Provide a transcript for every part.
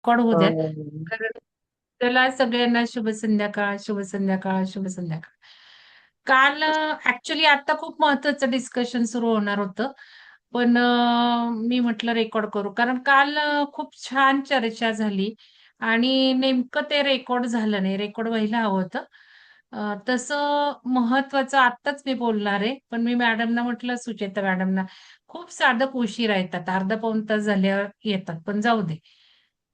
Record होऊ द्या. अं, तर त्याला सगळ्यांना शुभ संध्याकाळ, शुभ संध्याकाळ, शुभ संध्याकाळ. काल ऍक्च्युली आता खूप महत्वाचं डिस्कशन सुरू होणार होतं. पण मी म्हटलं रेकॉर्ड करू. कारण काल खूप छान चर्चा झाली आणि नेमकं ते रेकॉर्ड झालं नाही. रेकॉर्ड व्हायला हवं होतं. तसं महत्वाचं आत्ताच मी बोलणार आहे. पण मी मॅडमना म्हटलं, सुचेता मॅडमना, खूप साधक उशिरा येतात. अर्धा पाऊण तास झाल्यावर येतात. पण जाऊ दे.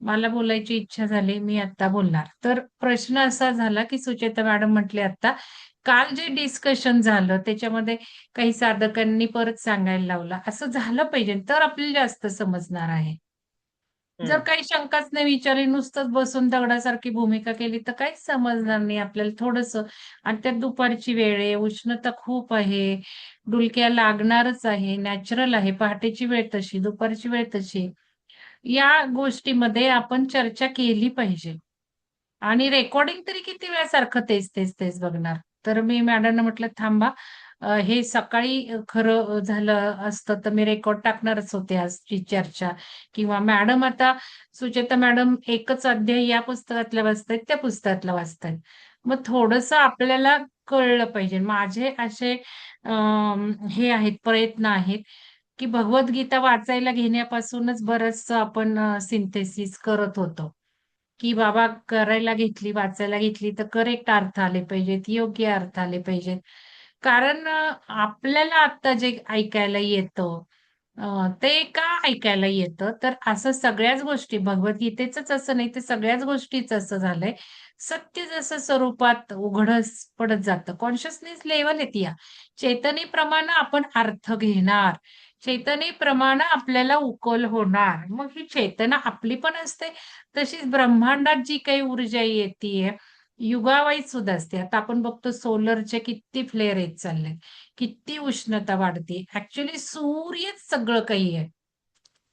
मला बोलायची इच्छा झाली, मी आता बोलणार. तर प्रश्न असा झाला, की सुचेता मॅडम म्हटले आता, काल जे डिस्कशन झालं त्याच्यामध्ये काही साधकांनी परत सांगायला लावलं. असं झालं पाहिजे, तर आपल्याला जास्त समजणार आहे. जर हं, काही शंकाच नाही विचारली, नुसतंच बसून दगडासारखी भूमिका केली, तर काहीच समजणार नाही आपल्याला थोडंसं. आणि त्यात दुपारची वेळ आहे, उष्णता खूप आहे, डुलक्या लागणारच आहे, नॅचरल आहे. पहाटेची वेळ तशी, दुपारची वेळ तशी. या गोष्टीमध्ये आपण चर्चा केली पाहिजे. आणि रेकॉर्डिंग तरी किती वेळासारखं तेच, तेच, तेच बघणार. तर मी मॅडमना म्हटलं, "थांबा, हे सकाळी खरं झालं असतं तर मी रेकॉर्ड टाकणारच होते आजची चर्चा." किंवा मॅडम आता सुचेता मॅडम एकच अध्याय या पुस्तकातला वाचतायत, त्या पुस्तकातला वाचतायत. मग थोडंसं आपल्याला कळलं पाहिजे. माझे असे हे आहेत, प्रयत्न आहेत, की भगवद्गीता वाचायला घेण्यापासूनच बरचसं आपण सिंथेसिस करत होतो. की बाबा करायला घेतली, वाचायला घेतली तर करेक्ट अर्थ आले पाहिजेत, योग्य अर्थ आले पाहिजेत. कारण आपल्याला आता जे ऐकायला येतं ते का ऐकायला येतं? तर असं सगळ्याच गोष्टी भगवद्गीतेचंच असं नाही, तर सगळ्याच गोष्टीच असं झालंय. सत्य जसं स्वरूपात उघडच पडत जातं. कॉन्शियसनेस लेव्हल आहे ती या. चेतनेप्रमाणे आपण अर्थ घेणार. चेतनेप्रमाणे आपल्याला उकल होणार. मग ही चेतना आपली पण असते, तशीच ब्रह्मांडात जी काही ऊर्जा येतीये, युगावाईज सुद्धा असते. आता आपण बघतो सोलरचे किती फ्लेअर येत चाललेत. किती उष्णता वाढते. ॲक्चुअली सूर्यच सगळं काही आहे.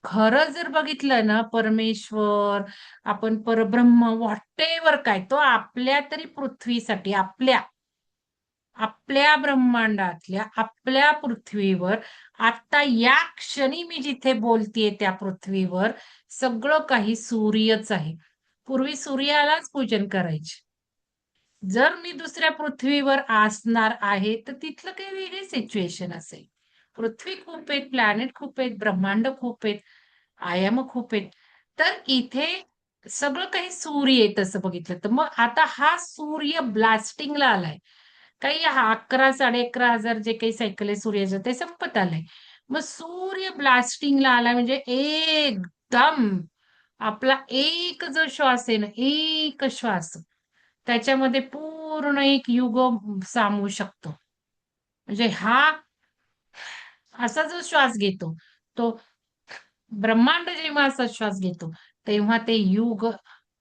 खरं जर बघितलं ना, परमेश्वर, आपण परब्रह्म, व्हॉटेव्हर काय, तो आपल्या तरी पृथ्वीसाठी, आपल्या आपल्या ब्रह्मांडातल्या, आपल्या पृथ्वीवर, आता या क्षणी मी जिथे बोलतेय त्या पृथ्वीवर, सगळं काही सूर्यच आहे. पूर्वी सूर्यालाच पूजन करायचे. जर मी दुसऱ्या पृथ्वीवर असणार आहे, तर तिथलं काही वेगळी सिच्युएशन असेल. पृथ्वी खूप आहेत, प्लॅनेट खूप आहेत, ब्रह्मांड खूप आहेत, आयाम खूप आहेत. तर इथे सगळं काही सूर्य आहे तसं बघितलं तर. मग आता हा सूर्य ब्लास्टिंगला आलाय. काही 11, 11,500 जे काही सायकल आहे सूर्याचं ते संपत आलंय. मग सूर्य ब्लास्टिंगला आलाय म्हणजे एकदम आपला एक जो श्वास आहे ना, एक श्वास त्याच्यामध्ये पूर्ण एक युग सामावू शकतो. म्हणजे हा असा जो श्वास घेतो, तो ब्रह्मांड जेव्हा असा श्वास घेतो, तेव्हा ते युग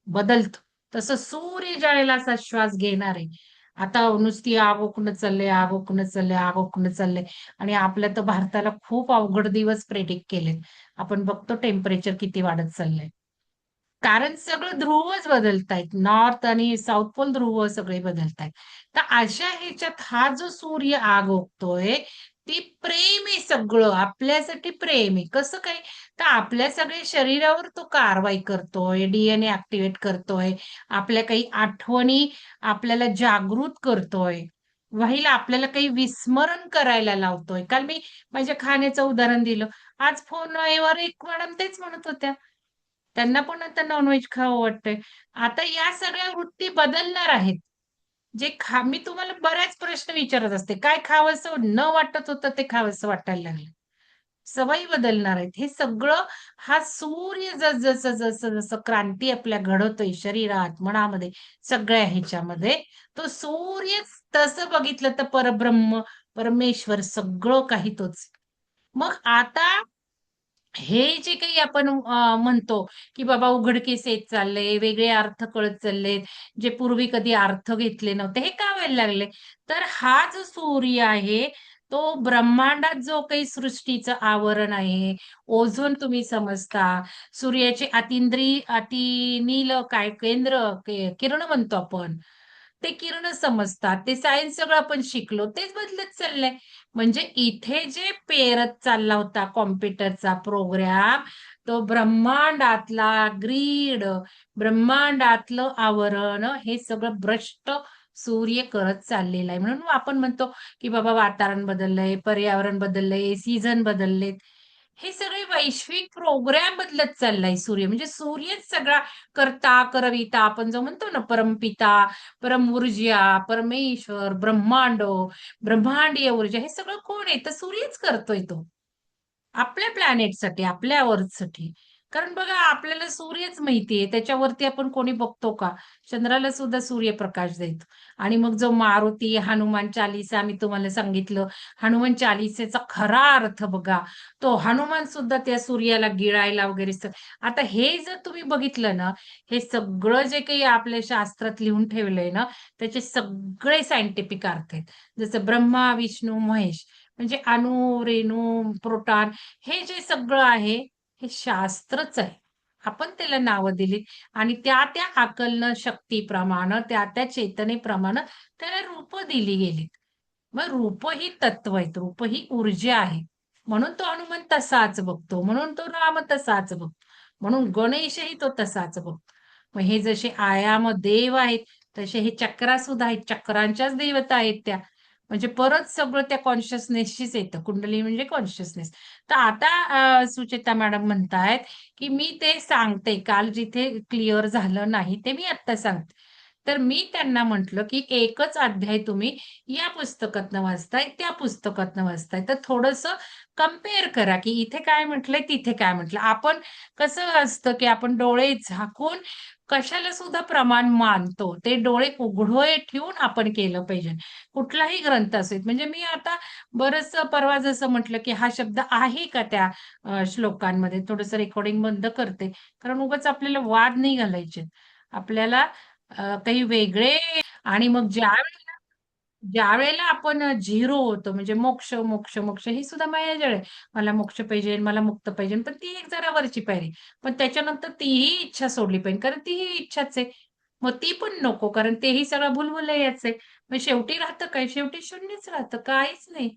बदलतं. तसं सूर्य ज्यावेळेला असा श्वास घेणार आहे, आता नुसती आग ओकणं चाललंय, आग ओकणं चाललंय, आग ओकणं चाललंय आणि आपल्या तर भारताला खूप अवघड दिवस प्रेडिक्ट केलेत. आपण बघतो टेम्परेचर किती वाढत चाललंय. कारण सगळं ध्रुवच बदलतायत. नॉर्थ आणि साउथ पोल ध्रुव सगळे बदलतायत. तर अशा ह्याच्यात हा जो सूर्य आग ओकतोय, ती प्रेम आहे सगळं. आपल्यासाठी प्रेम आहे. कसं काय? तर आपल्या सगळ्या शरीरावर तो कारवाई करतोय, डीएनए ॲक्टिव्हेट करतोय, आपल्या काही आठवणी आपल्याला जागृत करतोय. व्हाईल आपल्याला काही विस्मरण करायला लावतोय. काल मी माझ्या खाण्याचं उदाहरण दिलं. आज फोनवर एक मॅडम तेच म्हणत होत्या. त्यांना पण आता नॉन-व्हेज खावं वाटतंय. आता या सगळ्या वृत्ती बदलणार आहेत. जे मी तुम्हाला बऱ्याच प्रश्न विचारत असते. काय खावंसं न वाटत होतं ते खावंसं वाटायला लागलं. सवयी बदलणार आहेत. हे सगळं हा सूर्य जसं क्रांती आपल्या घडवतोय शरीरात, मनामध्ये, सगळ्या ह्याच्यामध्ये, तो सूर्यच तसं बघितलं तर परब्रह्म, परमेश्वर सगळं काही तोच. मग आता हे जे काही आपण म्हणतो, की बाबा उघडकीस येत चाललंय, वेगळे अर्थ कळत चाललेत, जे पूर्वी कधी अर्थ घेतले नव्हते, हे का व्हायला लागले? तर हा जो सूर्य आहे, तो ब्रह्मांडात जो काही सृष्टीचं आवरण आहे, ओझोन तुम्ही समजता, सूर्याचे अतिनील काय केंद्र, किरण म्हणतो आपण. ते किरण समजतात. ते सायन्स सगळं आपण शिकलो. तेच बदलत चाललंय. म्हणजे इथे जे पेरत चालला होता कॉम्प्युटरचा प्रोग्राम, तो ब्रह्मांडातला ग्रीड, ब्रह्मांडातलं आवरण हे सगळं भ्रष्ट सूर्य करत चाललेला आहे. म्हणून आपण म्हणतो की बाबा वातावरण बदललंय, पर्यावरण बदललंय, सीझन बदललेत. हे सगळे वैश्विक प्रोग्राम बदलत चाललाय सूर्य. म्हणजे सूर्यच सगळा करता, करविता आपण जो म्हणतो ना परमपिता, परम ऊर्जा, परमेश्वर, ब्रह्मांड, ब्रह्मांडीय ऊर्जा हे सगळं कोण आहे? तर सूर्यच करतोय तो. आपल्या प्लॅनेटसाठी, आपल्या अर्थसाठी. कारण बघा आपल्याला सूर्यच माहिती आहे. त्याच्यावरती आपण कोणी बघतो का? चंद्राला सुद्धा सूर्यप्रकाश देतो. आणि मग जो मारुती, हनुमान चालीसा मी तुम्हाला सांगितलं. हनुमान चालीसेचा खरा अर्थ बघा. तो हनुमान सुद्धा त्या सूर्याला गिळायला वगैरे आता हे जर तुम्ही बघितलं ना, हे सगळं जे काही आपल्या शास्त्रात लिहून ठेवलंय ना, त्याचे सगळे सायंटिफिक अर्थ आहेत. जसं ब्रह्मा, विष्णू, महेश म्हणजे अणू, रेणू, प्रोटॉन हे जे सगळं आहे, हे शास्त्रच आहे. आपण त्याला नावं दिलीत आणि त्या आकलन शक्तीप्रमाणे, त्या चेतनेप्रमाणे त्याला रूपं दिली गेलीत. मग रूप ही तत्व आहेत, रूप ही ऊर्जा आहे. म्हणून तो हनुमान तसाच बघतो, म्हणून तो राम तसाच बघतो, म्हणून गणेशही तो तसाच बघतो. मग हे जसे आयाम देव आहेत, तसे हे चक्रा सुद्धा आहेत, चक्रांच्याच देवता आहेत त्या. म्हणजे परत सगळं त्या कॉन्शियसनेसशीच येतं. कुंडली म्हणजे कॉन्शियसनेस. तर आता सुचेता मॅडम म्हणतायत, की मी ते सांगते. काल जिथे क्लिअर झालं नाही ते मी आत्ता सांगते. तर मी त्यांना म्हटलं, की एकच अध्याय तुम्ही या पुस्तकातनं वाचताय, त्या पुस्तकातनं वाचताय. तर थोडंसं कंपेअर करा, की इथे काय म्हटलंय, तिथे काय म्हटलं. आपण कसं असतं, की आपण डोळे झाकून कशाला सुद्धा प्रमाण मानतो. ते डोळे उघडे ठेवून आपण केलं पाहिजे. कुठलाही ग्रंथ असेल. म्हणजे मी आता बरंचसं परवा जसं म्हटलं, की हा शब्द आहे का त्या श्लोकांमध्ये? थोडंसं रेकॉर्डिंग बंद करते. कारण उगाच आपल्याला वाद नाही घालायचे. आपल्याला काही वेगळे आणि मग ज्यावेळेला आपण झिरो होतो म्हणजे मोक्ष, मोक्ष, मोक्ष ही सुद्धा मायाजाळ आहे. मला मोक्ष पाहिजे, मला मुक्त पाहिजे. पण ती एक जरा वरची पायरी. पण त्याच्यानंतर तीही इच्छा सोडली पाहिजे. कारण तीही इच्छाच आहे. मग ती पण नको कारण तेही सगळं भुलभुलैयाच आहे. मग शेवटी राहतं काय? शेवटी शून्यच राहतं. काहीच नाही.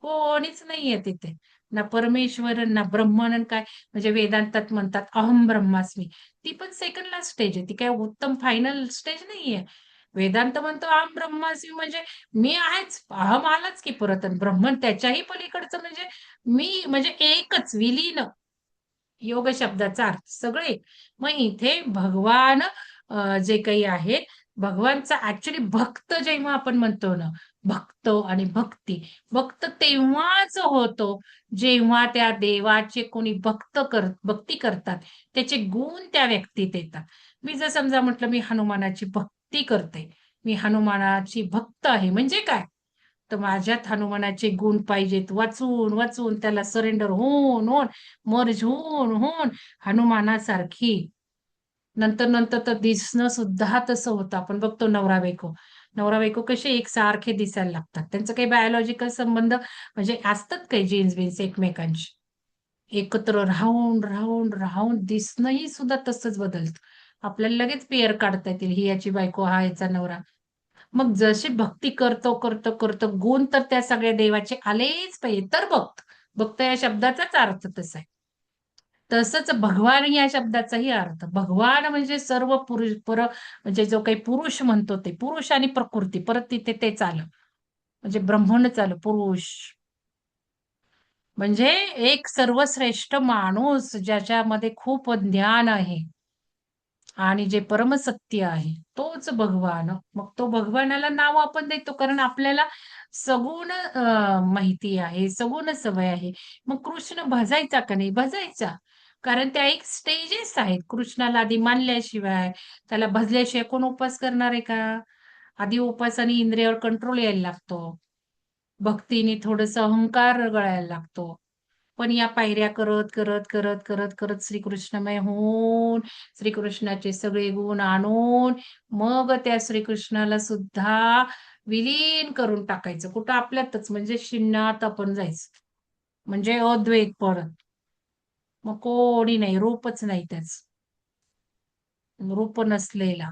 कोणीच नाहीये तिथे. ना परमेश्वर, ना ब्रह्मन काय म्हणजे वेदांतात म्हणतात अहम ब्रह्मास्मी. ती पण सेकंड लास्ट स्टेज आहे. ती काय उत्तम फायनल स्टेज नाहीये. वेदांत म्हणतो अहम ब्रह्मास्मी म्हणजे मी आहेच. अहम आलाच की परत आणि ब्रह्मन त्याच्याही पलीकडचं म्हणजे मी म्हणजे एकच विलीन. योग शब्दाचा अर्थ सगळे. मग इथे भगवान जे काही आहेत, भगवानचा ॲक्चुअली भक्त जेव्हा आपण म्हणतो ना, भक्त आणि भक्ती. भक्त तेव्हाच होतो, जेव्हा त्या देवाचे कोणी भक्ती करतात. त्याचे गुण त्या व्यक्तीत येतात. मी जर समजा म्हटलं मी हनुमानाची भक्ती करते. मी हनुमानाची भक्त आहे म्हणजे काय? तर माझ्यात हनुमानाचे गुण पाहिजेत. वाचून, वाचून त्याला सरेंडर होऊन, होऊन, मर्ज होऊन, होऊन हनुमानासारखी. नंतर तर दिसणं सुद्धा तसं होतं. आपण बघतो नवरा-बायको. नवरा-बायको कसे एकसारखे दिसायला लागतात. त्यांचं काही बायोलॉजिकल संबंध म्हणजे असतात काही जीन्स-बिन्स एकमेकांशी. एकत्र राहून, राहून, राहून दिसणंही सुद्धा तसंच बदलतं. आपल्याला लगेच पेअर काढता येतील. ही याची बायको, हा याचा नवरा. मग जशी भक्ती करतो, गुण तर त्या सगळ्या देवाचे आलेच पाहिजे. तर भक्त. भक्त या शब्दाचाच अर्थ तसा आहे. तसंच भगवान या शब्दाचाही अर्थ. भगवान म्हणजे सर्व पुरुष म्हणजे जो काही पुरुष म्हणतो ते. पुरुष आणि प्रकृती परत तिथे तेच आलं. म्हणजे ब्रह्मणच आलं पुरुष. म्हणजे एक सर्वश्रेष्ठ माणूस ज्याच्यामध्ये खूप ज्ञान आहे. आणि जे परमसत्य आहे, तोच भगवान. मग तो भगवानाला नाव आपण देतो कारण आपल्याला सगुण माहिती आहे, सगुण सवय आहे. मग कृष्ण भजायचा का नाही? भजायचा. कारण त्या एक स्टेजेस आहेत. कृष्णाला आधी मानल्याशिवाय, त्याला भजल्याशिवाय कोण उपास करणार आहे का? आधी उपासाने इंद्रियावर कंट्रोल यायला लागतो. भक्तीने थोडंसं अहंकार गळायला लागतो. पण या पायऱ्या करत श्रीकृष्णमय होऊन, श्रीकृष्णाचे सगळे गुण आणून, मग त्या श्रीकृष्णाला सुद्धा विलीन करून टाकायचं. कुठं आपल्यातच म्हणजे शून्यात आपण जायचं. म्हणजे अद्वैत परत. मग कोणी नाही, रूपच नाही त्याचं. रूप नसलेला.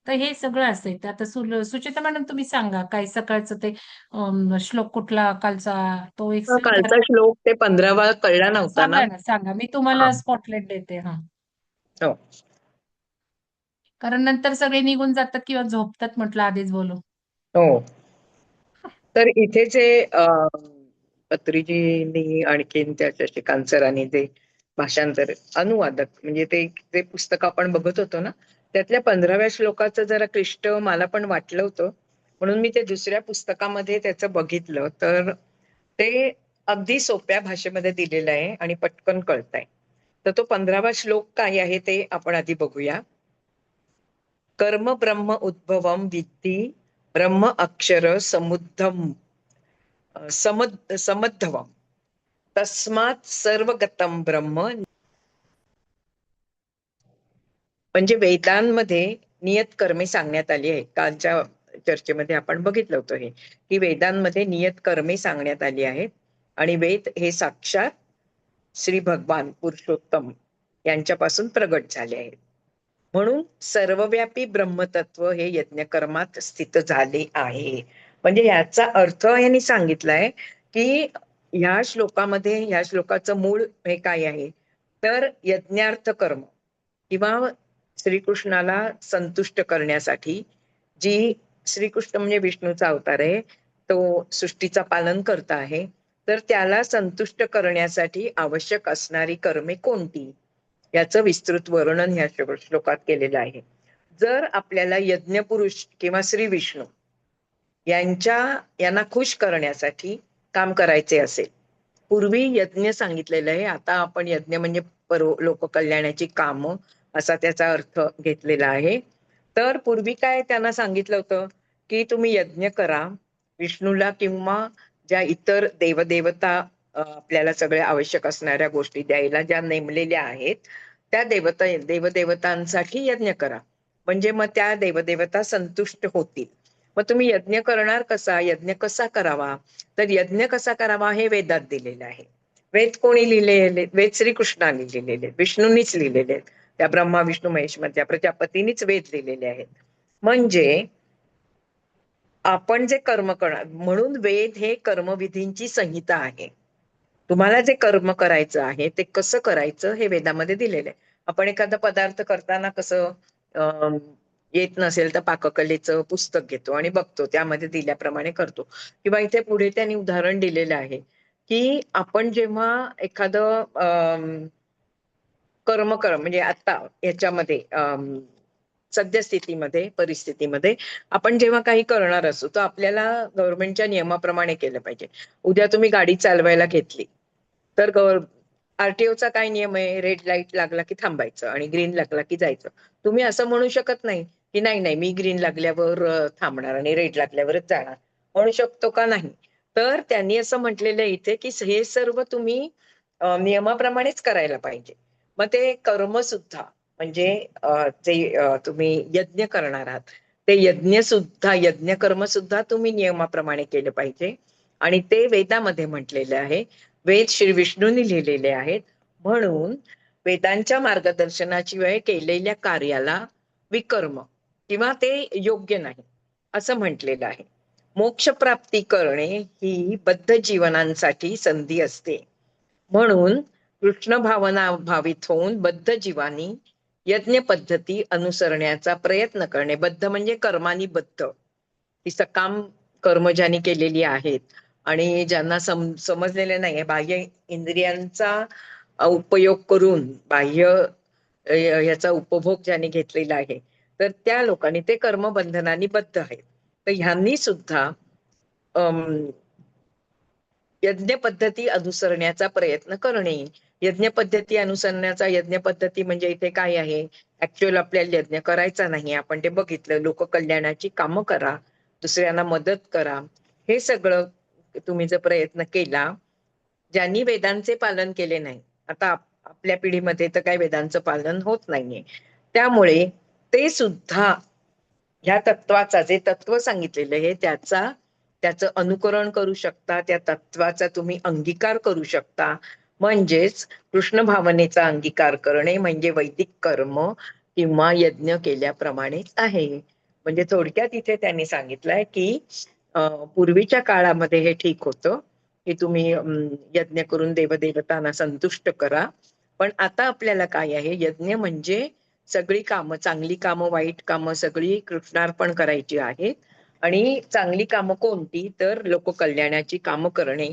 तर हे सगळं असायचं. आता सुचेता मॅडम तुम्ही सांगा काय सकाळचं ते श्लोक कुठला कालचा तो एक्सप्लेन करा. कालचा श्लोक ते 15वा कळला नव्हता ना. सांगा ना, सांगा. मी हा. तुम्हाला स्पॉटलाइट देते. हां. हो. कारण नंतर सगळे निघून जातात किंवा झोपतात म्हटलं आधीच बोलू. हो. तर इथे जे पत्रीजींनी आणखीन त्या शशिकांत सरांनी जे भाषांतर अनुवादक म्हणजे ते जे पुस्तक आपण बघत होतो ना, त्यातल्या 15व्या श्लोकाचं जरा क्लिष्ट मला पण वाटलं होतं. म्हणून मी ते दुसऱ्या पुस्तकामध्ये त्याचं बघितलं, तर ते अगदी सोप्या भाषेमध्ये दिलेलं आहे आणि पटकन कळतंय. तर तो 15वा श्लोक काय आहे ते आपण आधी बघूया. कर्म ब्रह्म उद्भवम विद्धी ब्रह्म अक्षर समुद्धम समद्धवम तस्मात सर्वगतम ब्रह्म. म्हणजे वेदांमध्ये नियत कर्मे सांगण्यात आली आहे. कालच्या चर्चेमध्ये आपण बघितलं होतं हे, की वेदांमध्ये नियत कर्मे सांगण्यात आली आहेत आणि वेद हे साक्षात श्री भगवान पुरुषोत्तम यांच्यापासून प्रगट झाले आहेत. म्हणून सर्वव्यापी ब्रह्मतत्व हे यज्ञकर्मात स्थित झाले आहे. म्हणजे याचा अर्थ यांनी सांगितलाय की ह्या श्लोकामध्ये, ह्या श्लोकाचं मूळ हे काय आहे, तर यज्ञार्थ कर्म किंवा श्रीकृष्णाला संतुष्ट करण्यासाठी, जी श्रीकृष्ण म्हणजे विष्णूचा अवतार आहे, तो सृष्टीचा पालन करता आहे, तर त्याला संतुष्ट करण्यासाठी आवश्यक असणारी कर्मे कोणती, याचं विस्तृत वर्णन ह्या श्लोकात केलेलं आहे. जर आपल्याला यज्ञपुरुष किंवा श्री विष्णू यांना खुश करण्यासाठी काम करायचे असेल, पूर्वी यज्ञ सांगितलेलं आहे, आता आपण यज्ञ म्हणजे लोककल्याणाची कामं असा त्याचा अर्थ घेतलेला आहे. तर पूर्वी काय त्यांना सांगितलं होतं की तुम्ही यज्ञ करा विष्णूला किंवा ज्या इतर देवदेवता आपल्याला सगळ्या आवश्यक असणाऱ्या गोष्टी द्यायला ज्या नेमलेल्या आहेत, त्या देवदेवतांसाठी यज्ञ करा, म्हणजे मग त्या देवदेवता संतुष्ट होतील. मग तुम्ही यज्ञ करणार कसा, यज्ञ कसा करावा, तर यज्ञ कसा करावा हे वेदात दिलेलं आहे. वेद कोणी लिहिलेले? वेद श्रीकृष्णाने लिहिलेले, विष्णूंनीच लिहिलेले आहेत. त्या ब्रह्मा विष्णू महेश मधल्या प्रजापतींनीच वेद लिहिलेले आहेत. म्हणजे आपण जे कर्म करणार, म्हणून वेद हे कर्मविधींची संहिता आहे. तुम्हाला जे कर्म करायचं आहे ते कसं करायचं हे वेदामध्ये दिलेलं आहे. आपण एखादा पदार्थ करताना कसं येत नसेल तर पाककलेचं पुस्तक घेतो आणि बघतो, त्यामध्ये दिल्याप्रमाणे करतो. किंवा इथे पुढे त्यांनी उदाहरण दिलेलं आहे की आपण जेव्हा एखादं कर्म म्हणजे आता याच्यामध्ये सद्यस्थितीमध्ये परिस्थितीमध्ये आपण जेव्हा काही करणार असू तर आपल्याला गव्हर्नमेंटच्या नियमाप्रमाणे केलं पाहिजे. उद्या तुम्ही गाडी चालवायला घेतली तर आरटीओचा काय नियम आहे, रेड लाईट लागला की थांबायचं आणि ग्रीन लागला की जायचं. तुम्ही असं म्हणू शकत नाही की नाही नाही मी ग्रीन लागल्यावर थांबणार आणि रेड लागल्यावरच जाणार, म्हणू शकतो का? नाही. तर त्यांनी असं म्हटलेलं आहे इथे की हे सर्व तुम्ही नियमाप्रमाणेच करायला पाहिजे. मग ते कर्म सुद्धा म्हणजे जे तुम्ही यज्ञ करणार आहात ते यज्ञ कर्म सुद्धा तुम्ही नियमाप्रमाणे केलं पाहिजे. आणि ते वेदामध्ये म्हटलेले आहे. वेद श्री विष्णूंनी लिहिलेले आहेत. म्हणून वेदांच्या मार्गदर्शनाची वेळ केलेल्या कार्याला विकर्म किंवा ते योग्य नाही असं म्हटलेलं आहे. मोक्षप्राप्ती करणे ही बद्ध जीवनांसाठी संधी असते. म्हणून कृष्ण भावना भावित होऊन बद्ध जीवानी यज्ञ पद्धती अनुसरण्याचा प्रयत्न करणे. बद्ध म्हणजे कर्मानी बद्ध, ती सकाम कर्म ज्यांनी केलेली आहेत आणि ज्यांना समजलेले नाहीये, बाह्य इंद्रियांचा उपयोग करून बाह्य याचा उपभोग ज्यांनी घेतलेला आहे, तर त्या लोकांनी ते कर्मबंधनांनी बद्ध आहेत. तर ह्यांनी सुद्धा यज्ञ पद्धती अनुसरण्याचा प्रयत्न करणे. यज्ञ पद्धती अनुसरण्याचा, यज्ञ पद्धती म्हणजे इथे काय आहे, ऍक्च्युअल आपल्याला यज्ञ करायचा नाही, आपण ते बघितलं. लोककल्याणाची कामं करा, दुसऱ्यांना मदत करा, हे सगळं तुम्ही जर प्रयत्न केला. ज्यांनी वेदांचे पालन केले नाही, आता आपल्या पिढीमध्ये तर काही वेदांचं पालन होत नाहीये, त्यामुळे ते सुद्धा ह्या तत्वाचा, जे तत्व सांगितलेलं आहे त्याचं अनुकरण करू शकता, त्या तत्वाचा तुम्ही अंगीकार करू शकता. म्हणजेच कृष्ण भावनेचा अंगीकार करणे म्हणजे वैदिक कर्म किंवा यज्ञ केल्याप्रमाणेच आहे. म्हणजे थोडक्यात इथे त्यांनी सांगितलंय की पूर्वीच्या काळामध्ये हे ठीक होतं की तुम्ही यज्ञ करून देवदेवतांना संतुष्ट करा. पण आता आपल्याला काय आहे, यज्ञ म्हणजे सगळी कामं, चांगली कामं वाईट कामं सगळी कृष्णार्पण करायची आहेत. आणि चांगली कामं कोणती, तर लोककल्याणाची कामं करणे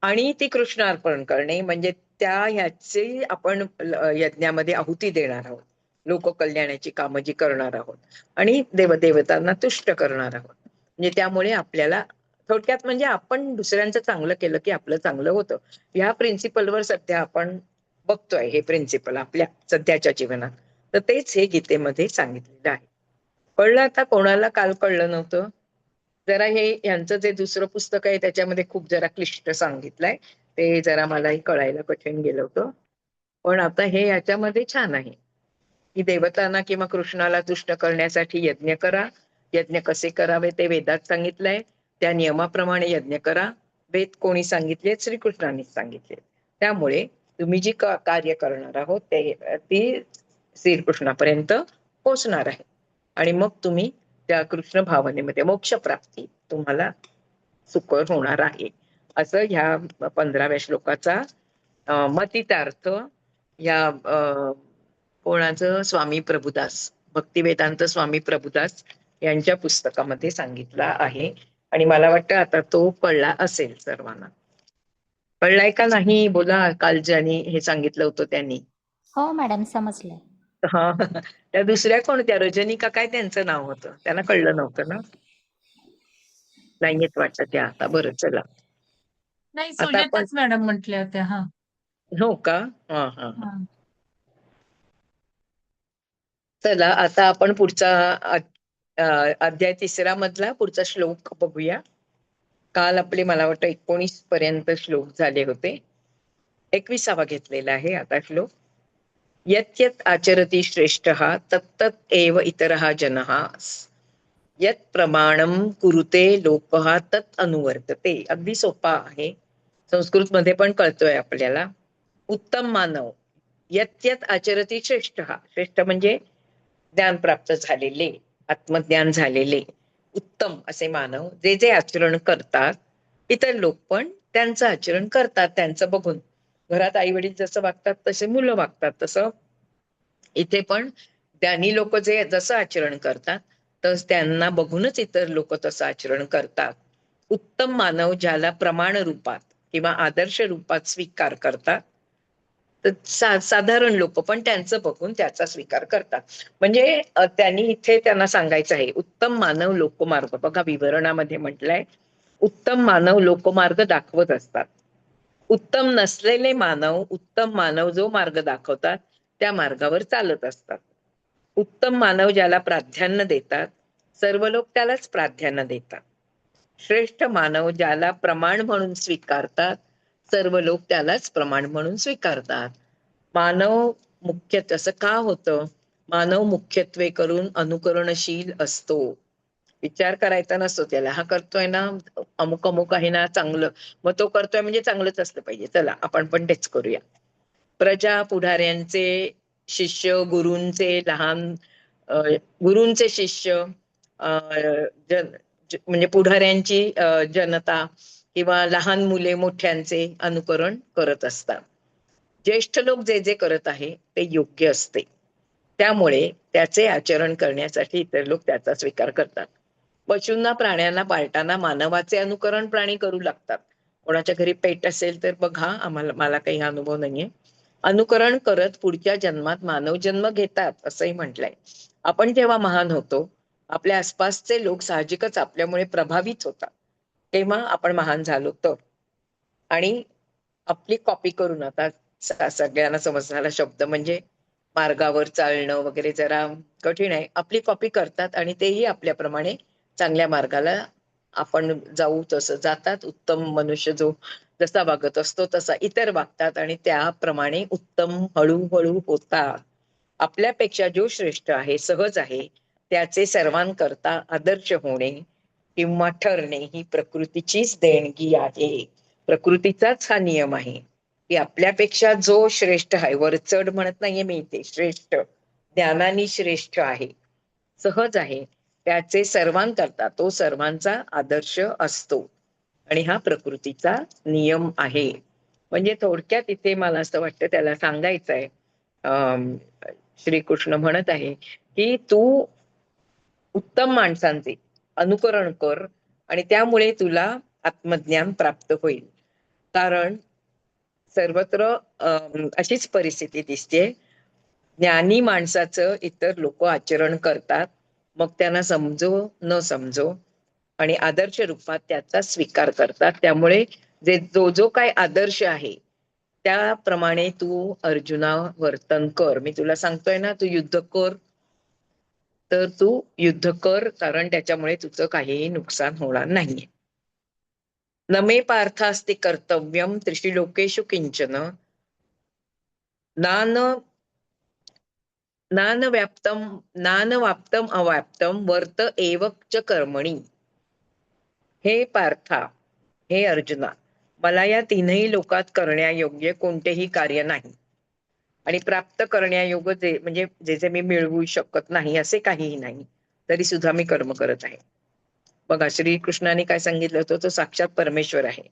आणि ती कृष्णार्पण करणे. म्हणजे त्या ह्याचे आपण यज्ञामध्ये आहुती देणार आहोत, लोककल्याणाची कामं जी करणार आहोत आणि देवदेवतांना तुष्ट करणार आहोत. म्हणजे त्यामुळे आपल्याला थोडक्यात म्हणजे आपण दुसऱ्यांचं चांगलं केलं की आपलं चांगलं होतं. ह्या प्रिन्सिपलवर सध्या आपण बघतोय, हे प्रिन्सिपल आपल्या सध्याच्या जीवनात. तर तेच हे गीतेमध्ये सांगितलेलं आहे. कळलं आता कोणाला काल कळलं नव्हतं? जरा हे यांचं जे दुसरं पुस्तक आहे त्याच्यामध्ये खूप जरा क्लिष्ट सांगितलंय, ते जरा मलाही कळायला कठीण गेलं होतं. पण आता हे याच्यामध्ये छान आहे की देवतांना किंवा कृष्णाला तुष्ट करण्यासाठी यज्ञ करा. यज्ञ कसे करावे ते वेदात सांगितलंय. त्या नियमाप्रमाणे यज्ञ करा. वेद कोणी सांगितले? श्रीकृष्णांनीच सांगितले. त्यामुळे तुम्ही जी कार्य करणार आहोत ती श्रीकृष्णापर्यंत पोहोचणार आहे आणि मग तुम्ही त्या कृष्ण भावनेमध्ये मोक्ष प्राप्ती तुम्हाला सुकर होणार आहे. असं ह्या 15व्या श्लोकाचा मतितार्थ या कोणाचं, स्वामी प्रभुदास, भक्तिवेदांत स्वामी प्रभुदास यांच्या पुस्तकामध्ये सांगितला आहे. आणि मला वाटतं आता तो कळला असेल सर्वांना. कळलाय का नाही बोला? काल ज्यांनी हे सांगितलं होतं त्यांनी. हो मॅडम, समजलंय. हा. त्या दुसऱ्या कोणत्या, रजनी का काय त्यांचं नाव होतं, त्यांना कळलं नव्हतं ना? नाही येत वाटतं त्या आता. बरं चला, नाही, आता आपण, सुजाताच मॅडम म्हटल्या होत्या. हा. हो का? हा हा हा. हा. चला आता आपण पुढचा अध्याय 3 मधला पुढचा श्लोक बघूया. काल आपले मला वाटतं 19 पर्यंत श्लोक झाले होते. 21वा घेतलेला आहे आता श्लोक. यत् यत् आचरति श्रेष्ठः तत्तत् एव इतरः जनः यत् प्रमाणम कुरुते लोकः तत् अनुवर्तते. अगदी सोपा आहे, संस्कृत मध्ये पण कळतोय आपल्याला. उत्तम मानव, यत् यत् आचरति श्रेष्ठः, श्रेष्ठ म्हणजे ज्ञान प्राप्त झालेले, आत्मज्ञान झालेले उत्तम असे मानव जे जे आचरण करतात, इतर लोक पण त्यांचं आचरण करतात. त्यांचं बघून घरात आई वडील जसं वागतात तसे मुलं वागतात, तसं इथे पण ज्ञानी लोक जे जसं आचरण करतात तर त्यांना बघूनच इतर लोक तसं आचरण करतात. उत्तम मानव ज्याला प्रमाण रूपात किंवा आदर्श रूपात स्वीकार करतात, तर साधारण लोक पण त्यांचं बघून त्याचा स्वीकार करतात. म्हणजे त्यांनी इथे त्यांना सांगायचं आहे, उत्तम मानव लोकमार्ग, बघा विवरणामध्ये म्हटलंय, उत्तम मानव लोकमार्ग दाखवत असतात. उत्तम नसलेले मानव, उत्तम मानव जो मार्ग दाखवतात त्या मार्गावर चालत असतात. उत्तम मानव ज्याला प्राधान्य देतात, सर्व लोक त्यालाच प्राधान्य देतात. श्रेष्ठ मानव ज्याला प्रमाण म्हणून स्वीकारतात, सर्व लोक त्यालाच प्रमाण म्हणून स्वीकारतात. मानव मुख्य तसं का होतं? मानव मुख्यत्वे करून अनुकरणशील असतो. विचार करायचा नसतो त्याला, हा करतोय ना अमुक अमुक आहे ना चांगलं, मग तो करतोय म्हणजे चांगलंच असलं पाहिजे, चला आपण पण तेच करूया. प्रजा, पुढाऱ्यांचे शिष्य, गुरूंचे लहान गुरूंचे शिष्य, म्हणजे पुढाऱ्यांची जनता किंवा लहान मुले मोठ्यांचे अनुकरण करत असतात. ज्येष्ठ लोक जे जे करत आहे ते योग्य असते, त्यामुळे त्याचे आचरण करण्यासाठी इतर लोक त्याचा स्वीकार करतात. पशूंना, प्राण्यांना पाळताना मानवाचे अनुकरण प्राणी करू लागतात. कोणाच्या घरी पेट असेल तर बघा, मला काही अनुभव नाहीये, अनुकरण करत पुढच्या जन्मात मानव जन्म घेतात असंही म्हटलंय. आपण जेव्हा महान होतो, आपल्या आसपासचे लोक साहजिकच आपल्यामुळे प्रभावित होतात, तेव्हा आपण महान झालो तर. आणि आपली कॉपी करून, आता सगळ्यांना समजणारा शब्द म्हणजे मार्गावर चालणं वगैरे जरा कठीण आहे, आपली कॉपी करतात आणि तेही आपल्याप्रमाणे चांगल्या मार्गाला आपण जाऊ तसं जातात. उत्तम मनुष्य जो जसा वागत असतो तसा इतर वागतात आणि त्याप्रमाणे उत्तम हळूहळू होतात. आपल्यापेक्षा जो श्रेष्ठ आहे, सहज आहे, त्याचे सर्वांकरता आदर्श होणे किंवा ठरणे ही प्रकृतीचीच देणगी आहे. प्रकृतीचाच हा नियम आहे की आपल्यापेक्षा जो श्रेष्ठ आहे, वर चढ म्हणत नाहीये मी इथे, श्रेष्ठ ज्ञानाने श्रेष्ठ आहे, सहज आहे, त्याचे सर्वांकरता तो सर्वांचा आदर्श असतो आणि हा प्रकृतीचा नियम आहे. म्हणजे थोडक्यात इथे मला असं वाटतं त्याला सांगायचं आहे, अं, श्रीकृष्ण म्हणत आहे की तू उत्तम माणसांचे अनुकरण कर आणि त्यामुळे तुला आत्मज्ञान प्राप्त होईल. कारण सर्वत्र अशीच परिस्थिती दिसते. ज्ञानी माणसाचं इतर लोक आचरण करतात, मग त्यांना समजो न समजो आणि आदर्श रूपात त्याचा स्वीकार करतात. त्यामुळे जो जो काय आदर्श आहे त्याप्रमाणे तू अर्जुना वर्तन कर. मी तुला सांगतोय ना, तू युद्ध कर, तर तू युद्ध कर, कारण त्याच्यामुळे तुझं काहीही नुकसान होणार नाहीये. न मे पार्थास्ति कर्तव्यम त्रिषु लोकेषु किंचन नान नानव्याप्तम नानवाप्तम अवाप्तम वर्त एव च कर्मणी. हे पार्था, हे अर्जुना, मला या तीनही लोकात करण्यायोग्य कोणतेही कार्य नाही आणि प्राप्त करण्यायोग्य जे म्हणजे जे जे मी मिळवू शकत नाही असे काहीही नाही, तरी सुद्धा मी कर्म करत आहे. बघा, श्रीकृष्णाने काय सांगितलं होतं, तो साक्षात परमेश्वर आहे.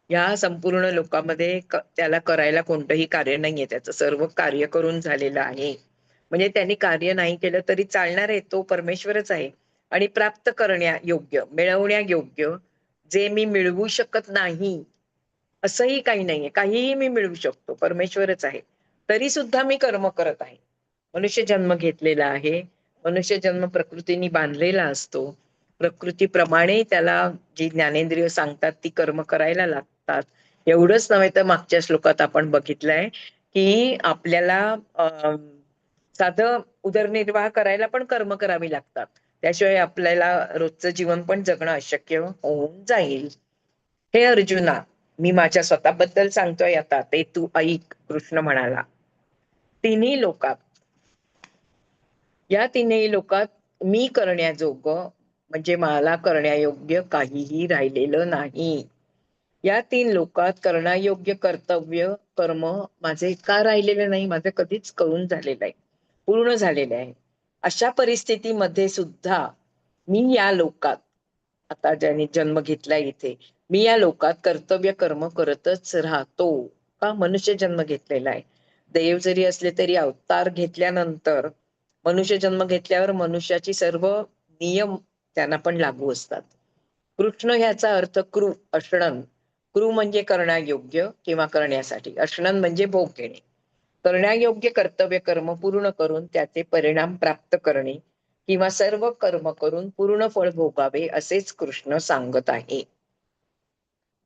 या संपूर्ण लोकांमध्ये त्याला करायला कोणतंही कार्य नाहीये, त्याचं सर्व कार्य करून झालेलं आहे. म्हणजे त्यांनी कार्य नाही केलं तरी चालणार आहे, तो परमेश्वरच आहे. आणि प्राप्त करण्यायोग्य, मिळवण्यायोग्य जे मी मिळवू शकत नाही असंही काही नाहीये. काहीही मी मिळवू शकतो, परमेश्वरच आहे, तरी सुद्धा मी कर्म करत आहे. मनुष्य जन्म घेतलेला आहे. मनुष्य जन्म प्रकृतीने बांधलेला असतो. प्रकृतीप्रमाणे त्याला जी ज्ञानेंद्रिय सांगतात ती कर्म करायला लागतात. एवढंच नव्हे तर मागच्या श्लोकात आपण बघितलंय की आपल्याला साधं उदरनिर्वाह करायला पण कर्म करावी लागतात. त्याशिवाय आपल्याला रोजचं जीवन पण जगणं अशक्य होऊन जाईल. हे अर्जुना, मी माझ्या स्वतःबद्दल सांगतोय आता, ते तू ऐक. कृष्ण म्हणाला, तिन्ही लोकात, या तिन्ही लोकात मी करण्याजोगं म्हणजे मला करण्यायोग्य काहीही राहिलेलं नाही. या तीन लोकात करण्यायोग्य कर्तव्य कर्म माझे का राहिलेले नाही? माझं कधीच करून झालेलं आहे, पूर्ण झालेलं आहे. अशा परिस्थितीमध्ये सुद्धा मी या लोकात, आता ज्यांनी जन्म घेतलाय इथे, मी या लोकात कर्तव्य कर्म करतच राहतो. का? मनुष्य जन्म घेतलेला आहे. देव जरी असले तरी अवतार घेतल्यानंतर, मनुष्य जन्म घेतल्यावर मनुष्याची सर्व नियम त्यांना पण लागू असतात. कृष्ण ह्याचा अर्थ कृ असणं. कृ म्हणजे करण्यायोग्य किंवा करण्यासाठी, असणं म्हणजे भोग घेणे. करण्यायोग्य कर्तव्य कर्म पूर्ण करून त्याचे परिणाम प्राप्त करणे किंवा सर्व कर्म करून पूर्ण फळ भोगावे असेच कृष्ण सांगत आहे.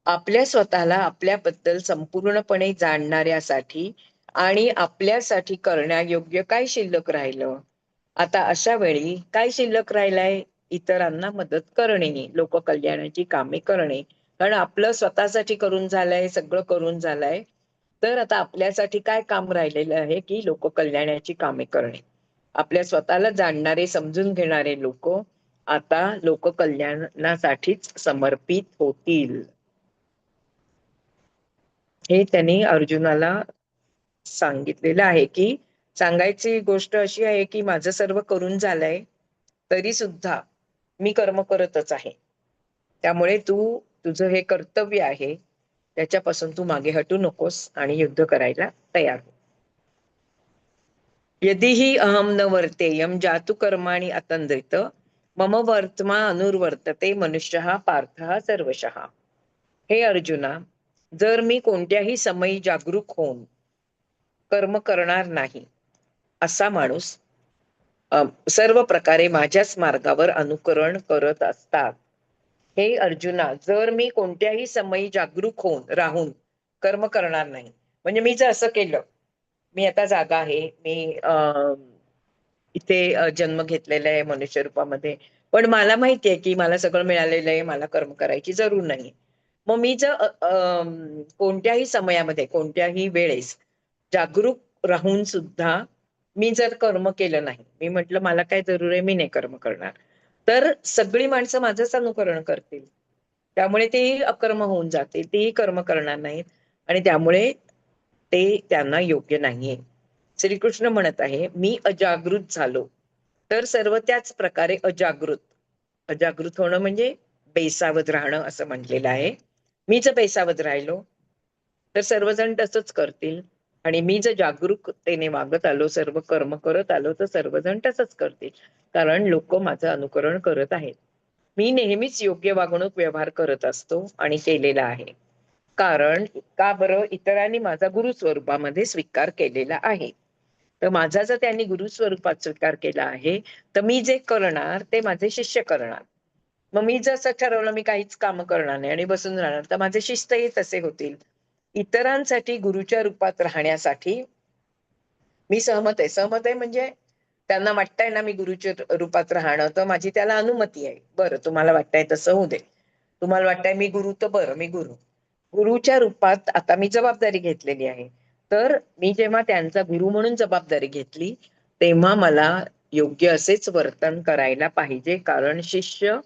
आपल्या स्वतःला आपल्याबद्दल संपूर्णपणे जाणणाऱ्यासाठी आणि आपल्यासाठी करण्यायोग्य काय शिल्लक राहिलं? आता अशा वेळी काय शिल्लक राहिलाय? इतरांना मदत करणे, लोककल्याणाची कामे करणे. कारण आपलं स्वतःसाठी करून झालंय, सगळं करून झालंय, तर आता आपल्यासाठी काय काम राहिलेलं आहे की लोककल्याणाची कामे करणे. आपल्या स्वतःला जाणणारे, समजून घेणारे लोक आता लोककल्याणासाठीच समर्पित होतील. हे त्यांनी अर्जुनाला सांगितलेलं आहे की सांगायची गोष्ट अशी आहे की माझं सर्व करून झालंय, तरी सुद्धा मी कर्म करतच आहे. त्यामुळे तू तुझं हे कर्तव्य आहे त्याच्यापासून तू मागे हटू नकोस आणि युद्ध करायला तयार हो. यदि हि अहम न वर्तेयम जातु कर्माणि अतंद्रित मम वर्तमा अनुर्वर्तते मनुष्यः पार्थः सर्वशः. हे अर्जुना, जर मी कोणत्याही समयी जागरूक होऊन कर्म करणार नाही असा माणूस सर्व प्रकारे माझ्याच मार्गावर अनुकरण करत असतात. हे अर्जुना, जर मी कोणत्याही समयी जागरूक होऊन राहून कर्म करणार नाही, म्हणजे मी जर असं केलं, मी आता जागा आहे, मी इथे जन्म घेतलेला आहे मनुष्य रूपामध्ये, पण मला माहिती आहे की मला सगळं मिळालेलं आहे, मला कर्म करायची जरूर नाही. मग मी जर कोणत्याही समयामध्ये कोणत्याही वेळेस जागरूक राहून सुद्धा मी जर कर्म केलं नाही, मी म्हटलं मला काय जरूर आहे, मी नाही कर्म करणार, तर सगळी माणसं माझंच अनुकरण करतील. त्यामुळे तेही अकर्म होऊन जातील, तेही कर्म करणार नाहीत आणि त्यामुळे ते त्यांना योग्य नाहीये. श्रीकृष्ण म्हणत आहे, मी अजागृत झालो तर सर्व त्याच प्रकारे अजागृत होणं म्हणजे बेसावध राहणं असं म्हटलेलं आहे. मी जर बेसावध राहिलो तर सर्वजण तसंच करतील, आणि मी जर जागरूकतेने वागत आलो, सर्व कर्म करत आलो, तर सर्वजण तसंच करतील, कारण लोक माझं अनुकरण करत आहेत. मी नेहमीच योग्य वागणूक व्यवहार करत असतो आणि केलेला आहे. कारण का बरं, इतरांनी माझा गुरु स्वरूपामध्ये स्वीकार केलेला आहे. तर माझा जर त्यांनी गुरु स्वरूपात स्वीकार केला आहे, तर मी जे करणार ते माझे शिष्य करणार. मग मी जर असं ठरवलं मी काहीच काम करणार नाही आणि बसून राहणार, तर माझे शिष्यही तसे होतील. इतरांसाठी गुरुच्या रूपात राहण्यासाठी मी सहमत आहे म्हणजे त्यांना वाटतंय ना मी गुरुच्या रूपात राहणं, तर माझी त्याला अनुमती आहे. बरं, तुम्हाला वाटतंय तसं होऊ दे. तुम्हाला वाटतंय मी गुरु, तर बरं मी गुरु. गुरुच्या रूपात आता मी जबाबदारी घेतलेली आहे. तर मी जेव्हा त्यांचा गुरु म्हणून जबाबदारी घेतली, तेव्हा मला योग्य असेच वर्तन करायला पाहिजे, कारण शिष्य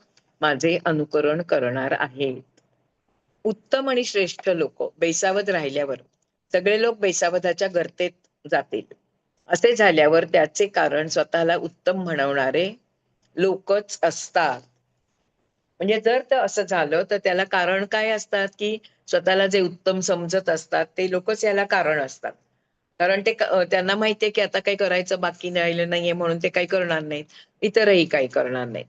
माझे अनुकरण करणार आहे. उत्तम आणि श्रेष्ठ लोक बेसावध राहिल्यावर सगळे लोक बेसावधाच्या गर्तेत जातील. असे झाल्यावर त्याचे कारण स्वतःला उत्तम म्हणवणारे लोकच असतात. म्हणजे जर तर असं झालं तर त्याला कारण काय असतात, की स्वतःला जे उत्तम समजत असतात ते लोकच याला कारण असतात. कारण ते त्यांना माहितीये की आता काही करायचं बाकी राहिलं नाहीये, म्हणून ते काही करणार नाहीत. इतरही काही करणार नाहीत.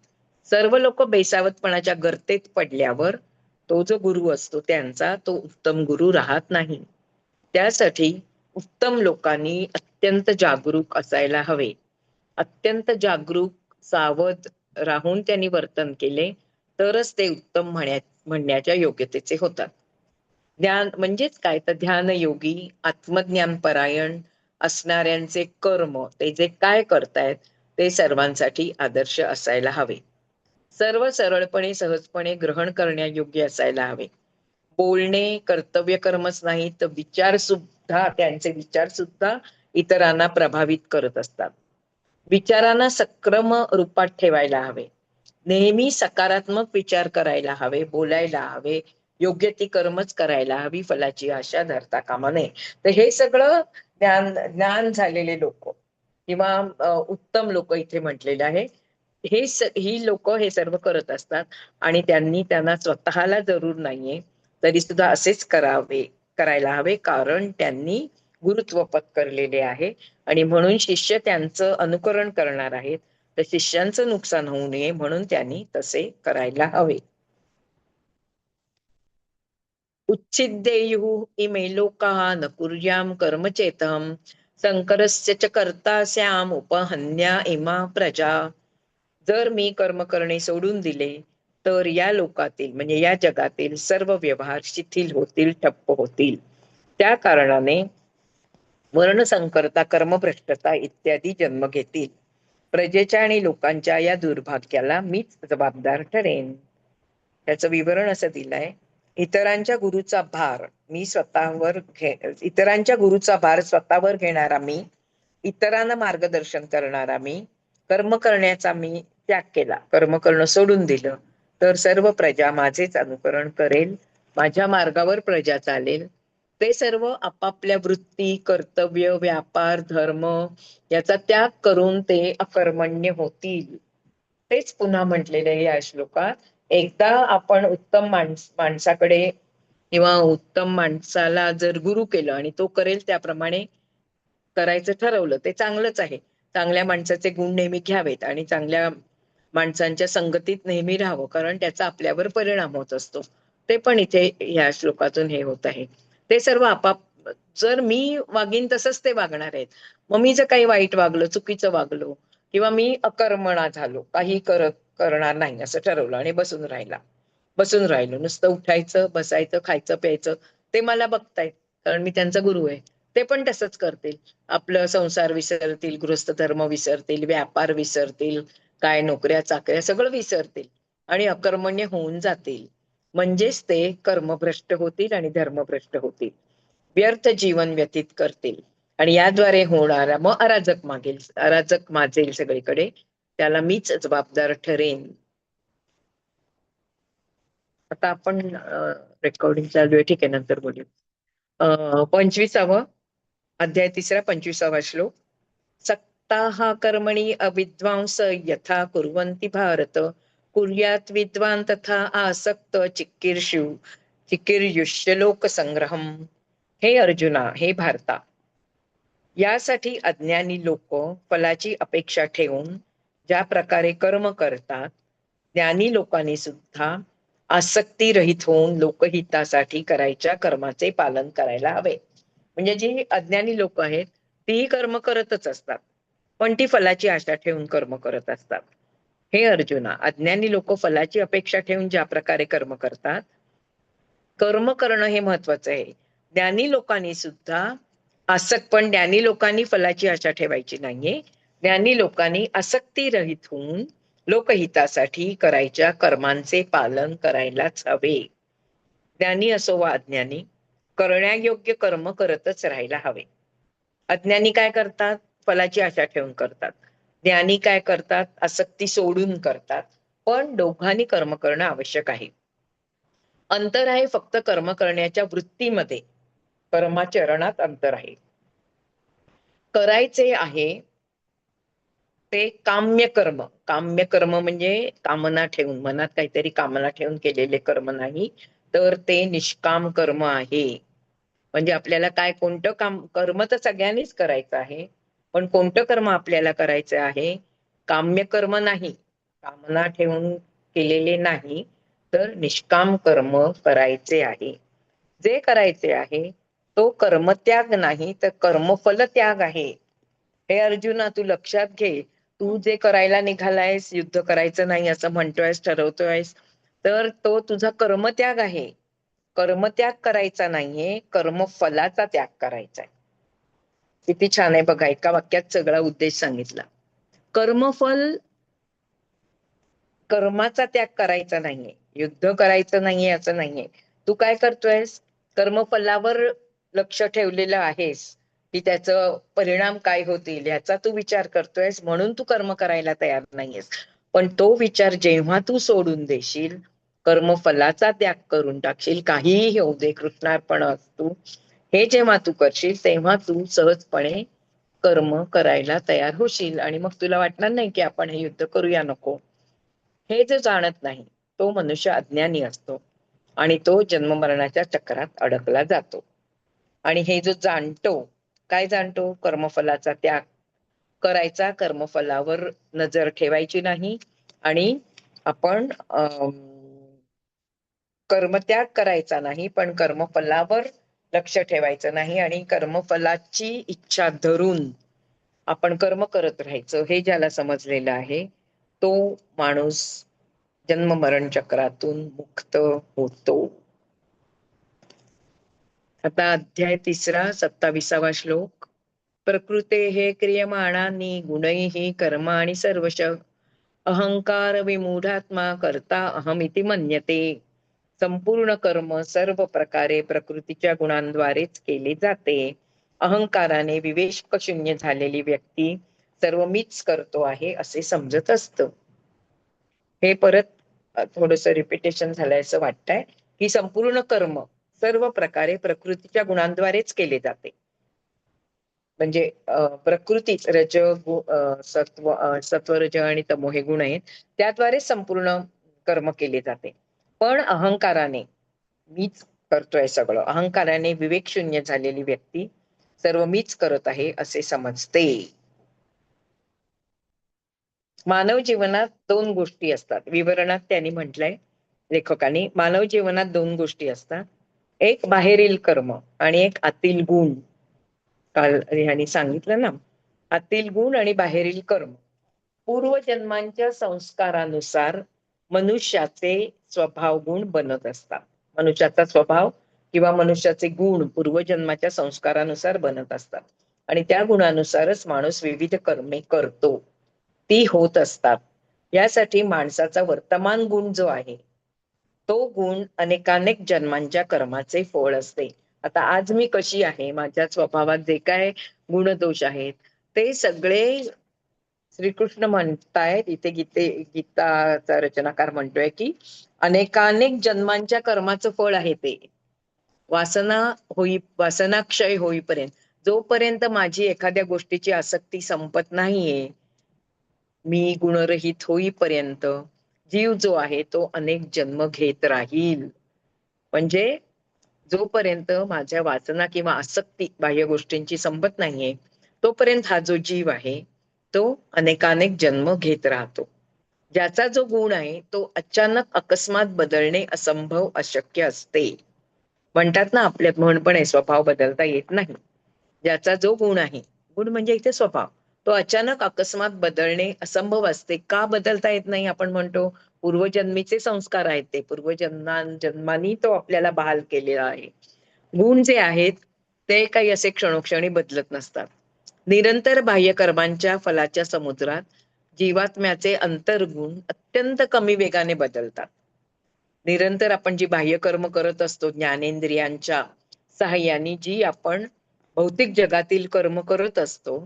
सर्व लोक बेसावधपणाच्या गर्तेत पडल्यावर तो जो गुरु असतो त्यांचा, तो उत्तम गुरु राहत नाही. त्यासाठी उत्तम लोकांनी अत्यंत जागरूक असायला हवे. अत्यंत जागरूक, सावध राहून त्यांनी वर्तन केले तरच ते उत्तम म्हणण्याच्या योग्यतेचे होतात. ध्यान म्हणजेच काय, तर ध्यानयोगी, आत्मज्ञान परायण असणाऱ्यांचे कर्म, ते जे काय करतायत ते सर्वांसाठी आदर्श असायला हवे. सर्व सरळपणे सहजपणे ग्रहण करण्यायोग्य असायला हवे. बोलणे कर्तव्य कर्मच नाही, तर त्यांचे विचार सुद्धा इतरांना प्रभावित करत असतात. विचारांना सक्रम रूपात ठेवायला हवे. नेहमी सकारात्मक विचार करायला हवे, बोलायला हवे, योग्य ती कर्मच करायला हवी, फलाची आशा धरता कामा नये. तर हे सगळं ज्ञान झालेले लोक किंवा उत्तम लोक इथे म्हटलेले आहे. ही लोक हे सर्व करत असतात, आणि त्यांना स्वतःला जरूर नाहीये तरी सुद्धा असेच करायला हवे, कारण त्यांनी गुरुत्व पत्करलेले आहे. आणि म्हणून शिष्य त्यांचं अनुकरण करणार आहेत, तर शिष्यांचं नुकसान होऊ नये म्हणून त्यांनी तसे करायला हवे. उच्छिद्देयुः इमे लोकाः न कुर्याम कर्मचेतम संकरस्य च कर्ता स्याम उपहन्या इमा प्रजा. जर मी कर्म करणे सोडून दिले तर या लोकातील म्हणजे या जगातील सर्व व्यवहार शिथिल होतील, ठप्प होतील. त्या कारणाने वर्णसंकरता, कर्मभ्रष्टता इत्यादी जन्म घेतील. प्रजेच्या आणि लोकांच्या या दुर्भाग्याला मीच जबाबदार ठरेन. त्याचं विवरण असं दिलंय. इतरांच्या गुरुचा भार स्वतःवर घेणारा मी, इतरांना मार्गदर्शन करणारा मी, कर्म करण्याचा मी त्याग केला, कर्म करणं सोडून दिलं, तर सर्व प्रजा माझेच अनुकरण करेल, माझ्या मार्गावर प्रजा चालेल. ते सर्व आपापल्या वृत्ती, कर्तव्य, व्यापार, धर्म याचा त्याग करून ते अकर्मण्य होतील. तेच पुन्हा म्हटलेले आहे या श्लोकात. एकदा आपण उत्तम माणसाकडे किंवा उत्तम माणसाला जर गुरु केलं आणि तो करेल त्याप्रमाणे करायचं ठरवलं, ते चांगलंच आहे. चांगल्या माणसाचे गुण नेहमी घ्यावेत आणि चांगल्या माणसांच्या संगतीत नेहमी राहावं, कारण त्याचा आपल्यावर परिणाम होत असतो. ते पण इथे ह्या श्लोकातून हे होत आहे. ते सर्व जर मी वागीन तसंच ते वागणार आहेत. मग मी जर काही वाईट वागलो, चुकीचं वागलो किंवा मी अकर्मणा झालो, काही करणार नाही असं ठरवलं आणि बसून राहिलो, नुसतं उठायचं, बसायचं, खायचं, प्यायचं, ते मला बघतायत कारण मी त्यांचा गुरु आहे. ते पण तसंच करतील. आपलं संसार विसरतील, गृहस्थ धर्म विसरतील, व्यापार विसरतील, काय नोकऱ्या चाकऱ्या सगळं विसरतील आणि अकर्मण्य होऊन जातील. म्हणजेच ते कर्मभ्रष्ट होतील आणि धर्मभ्रष्ट होतील, व्यर्थ जीवन व्यतीत करतील. आणि याद्वारे होणारा मग अराजक माजेल सगळीकडे, त्याला मीच जबाबदार ठरेन. आता आपण रेकॉर्डिंग चालू आहे, ठीक आहे, नंतर बोलू. 25वा अध्याय 3, 25वा श्लोक. आसक्ताः कर्मणि अविद्वांस यथा कुर्वन्ति भारत कुर्यात् विद्वान तथा आसक्त चिकीर्युष्य लोकसंग्रहम. हे अर्जुना, हे भारता, यासाठी अज्ञानी लोक फलाची अपेक्षा ठेवून ज्या प्रकारे कर्म करतात, ज्ञानी लोकांनी सुद्धा आसक्ती रहित होऊन लोकहितासाठी करायच्या कर्माचे पालन करायला हवे. म्हणजे जी अज्ञानी लोक आहेत तीही कर्म करतच असतात, पण ती फलाची आशा ठेवून कर्म करत असतात. हे अर्जुना, अज्ञानी लोक फलाची अपेक्षा ठेवून ज्या प्रकारे कर्म करतात, कर्म करणं हे महत्वाचं आहे. ज्ञानी लोकांनी सुद्धा पण ज्ञानी लोकांनी फलाची आशा ठेवायची नाहीये. ज्ञानी लोकांनी आसक्ती रहित होऊन लोकहितासाठी करायच्या कर्मांचे पालन करायलाच हवे. ज्ञानी असो वा अज्ञानी, करण्यायोग्य कर्म करतच राहायला हवे. अज्ञानी काय करतात? फलाची आशा ठेवून करतात. ज्ञानी काय करतात? आसक्ती सोडून करतात. पण दोघांनी कर्म करणं आवश्यक आहे. अंतर आहे फक्त कर्म करण्याच्या वृत्तीमध्ये, कर्माचरणात अंतर आहे. करायचे आहे ते काम्य कर्म. काम्य कर्म म्हणजे कामना ठेवून, मनात काहीतरी कामना ठेवून केलेले कर्म नाही, तर ते निष्काम कर्म आहे. म्हणजे आपल्याला काय कोणतं काम, कर्म तर सगळ्यांनीच करायचं आहे, पण कोणतं कर्म आपल्याला करायचं आहे? काम्य कर्म नाही, कामना ठेवून केलेले नाही, तर निष्काम कर्म करायचे आहे. जे करायचे आहे तो कर्मत्याग नाही, तर कर्मफल त्याग आहे. हे अर्जुना, तू लक्षात घे. तू जे करायला निघालायस, युद्ध करायचं नाही असं म्हणतोयस, ठरवतोयस, तर तो तुझा कर्मत्याग आहे. कर्मत्याग करायचा नाहीये, कर्मफलाचा त्याग करायचा आहे. किती छान आहे बघा, एका वाक्यात सगळा उद्देश सांगितला. कर्मफल, कर्माचा त्याग करायचा नाहीये, युद्ध करायचं नाहीये असं नाहीये. तू काय करतोयस? कर्मफलावर लक्ष ठेवलेलं आहेस की त्याचं परिणाम काय होतील याचा तू विचार करतोयस, म्हणून तू कर्म करायला तयार नाहीयेस. पण तो विचार जेव्हा तू सोडून देशील, कर्मफलाचा त्याग करून टाकशील, काहीही होऊ दे, कृष्णार्पण असतो, हे जेव्हा तू करशील तेव्हा तू सहजपणे कर्म करायला तयार होशील. आणि मग तुला वाटणार नाही की आपण हे युद्ध करूया, नको. हे जे जाणत नाही तो मनुष्य अज्ञानी असतो आणि तो जन्ममरणाच्या चक्रात अडकला जातो. आणि हे जो जाणतो, काय जाणतो? कर्मफलाचा त्याग करायचा, कर्मफलावर नजर ठेवायची नाही, आणि आपण कर्मत्याग करायचा नाही, पण कर्मफलावर लक्ष ठेवायचं नाही आणि कर्मफलाची इच्छा धरून आपण कर्म करत राहायचं. हे ज्याला समजलेलं आहे तो माणूस जन्म मरण चक्रातून मुक्त होतो. आता अध्याय 3, 27वा श्लोक. प्रकृतेः क्रियमाणानि गुणैः कर्माणि सर्वश अहंकार विमूढात्मा कर्ता अहमिति मन्यते. संपूर्ण कर्म सर्व प्रकारे प्रकृतीच्या गुणांद्वारेच केले जाते. अहंकाराने विवेकशून्य झालेली व्यक्ती सर्व मीच करतो आहे असे समजत असतं. हे परत थोडस रिपिटेशन झालंय असं वाटतंय, की संपूर्ण कर्म सर्व प्रकारे प्रकृतीच्या गुणांद्वारेच केले जाते. म्हणजे प्रकृतीच सत्व रज आणि तमो हे गुण आहेत, त्याद्वारे संपूर्ण कर्म केले जाते. पण अहंकाराने मीच करतोय सगळं, अहंकाराने विवेकशून्य झालेली व्यक्ती सर्व मीच करत आहे असे समजते. मानव जीवनात 2 गोष्टी असतात. विवरणात त्यांनी म्हटलंय लेखकांनी, मानव जीवनात 2 गोष्टी असतात, एक बाहेरील कर्म आणि एक आतील गुण. काल ह्यांनी सांगितलं ना, आतील गुण आणि बाहेरील कर्म. पूर्वजन्मांच्या संस्कारानुसार मनुष्याचे स्वभाव गुण बनत असतात. मनुष्याचा स्वभाव किंवा मनुष्याचे गुण पूर्वजन्माच्या संस्कारानुसार बनत असतात आणि त्या गुणानुसारच माणूस विविध कर्मे करतो, ती होत असतात. यासाठी माणसाचा वर्तमान गुण जो आहे तो गुण अनेकानेक जन्मांच्या कर्माचे फळ असते. आता आज मी कशी आहे, माझ्या स्वभावात जे काय गुणदोष आहेत ते सगळे श्रीकृष्ण म्हणतायत इथे. गीताचा रचनाकार म्हणतोय की अनेकानेक जन्मांच्या कर्माचं फळ आहे ते. वासनाक्षय होईपर्यंत जोपर्यंत माझी एखाद्या गोष्टीची आसक्ती संपत नाहीये, मी गुणरहित होईपर्यंत जीव जो आहे तो अनेक जन्म घेत राहील. म्हणजे जोपर्यंत माझ्या वासना किंवा आसक्ती बाह्य गोष्टींची संपत नाहीये, तोपर्यंत हा जो जीव आहे तो अनेकानेक जन्म घेत राहतो. ज्याचा जो गुण आहे तो अचानक अकस्मात बदलणे असंभव अशक्य असते. म्हणतात ना, आपल्यात म्हण पण आहे, स्वभाव बदलता येत नाही. ज्याचा जो गुण आहे, गुण म्हणजे इथे स्वभाव, तो अचानक अकस्मात बदलणे असंभव असते. का बदलता येत नाही आपण म्हणतो? पूर्वजन्मीचे संस्कार आहेत, ते जन्मानी तो आपल्याला बहाल केलेला आहे. गुण जे आहेत ते काही असे क्षणोक्षणी बदलत नसतात. निरंतर बाह्य कर्मांच्या फलाच्या समुद्रात जीवात्म्याचे अंतर्गुण अत्यंत कमी वेगाने बदलतात. निरंतर आपण जी बाह्य कर्म करत असतो, ज्ञानेंद्रियांच्या सहाय्याने जी आपण भौतिक जगातील कर्म करत असतो,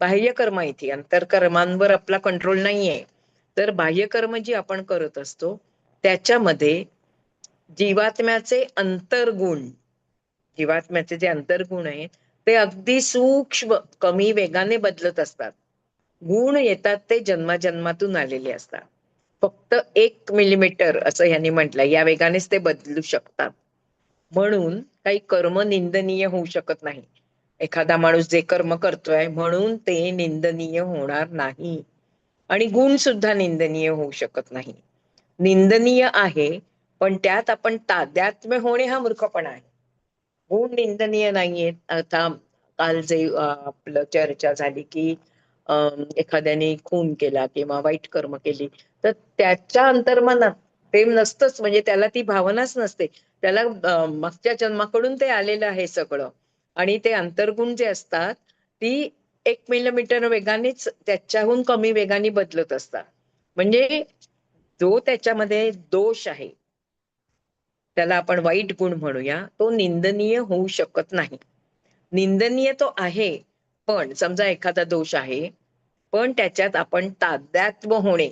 बाह्य कर्म इथे, अंतर्कर्मांवर आपला कंट्रोल नाहीये. तर बाह्य कर्म जी आपण करत असतो त्याच्यामध्ये जीवात्म्याचे अंतर्गुण, जीवात्म्याचे जे अंतर्गुण आहेत ते अगदी सूक्ष्म कमी वेगाने बदलत असतात. गुण येतात ते जन्माजन्मातून आलेले असतात. फक्त 1 मिलीमीटर असं ह्यांनी म्हटलंय, या वेगानेच ते बदलू शकतात. म्हणून काही कर्म निंदनीय होऊ शकत नाही. एखादा माणूस जे कर्म करतोय म्हणून ते निंदनीय होणार नाही. आणि गुण सुद्धा निंदनीय होऊ शकत नाही. निंदनीय आहे, पण त्यात आपण तादात्म्य होणे हा मूर्खपणा आहे. गुण निंदनीय नाहीयेत. आता काल जे आपलं चर्चा झाली की एखाद्याने खून केला किंवा वाईट कर्म केली, तर त्याच्या अंतर्मनात प्रेम नसतंच, म्हणजे त्याला ती भावनाच नसते. त्याला मागच्या जन्माकडून ते आलेलं आहे सगळं. आणि ते अंतर्गुण जे असतात ती 1 मिलीमीटर वेगानेच त्याच्याहून कमी वेगाने बदलत असतात. म्हणजे जो त्याच्यामध्ये दोष आहे, त्याला आपण वाईट गुण म्हणूया, तो निंदनीय होऊ शकत नाही. निंदनीय तो आहे, पण समजा एखादा दोष आहे, पण त्याच्यात आपण तादात्म्य होणे,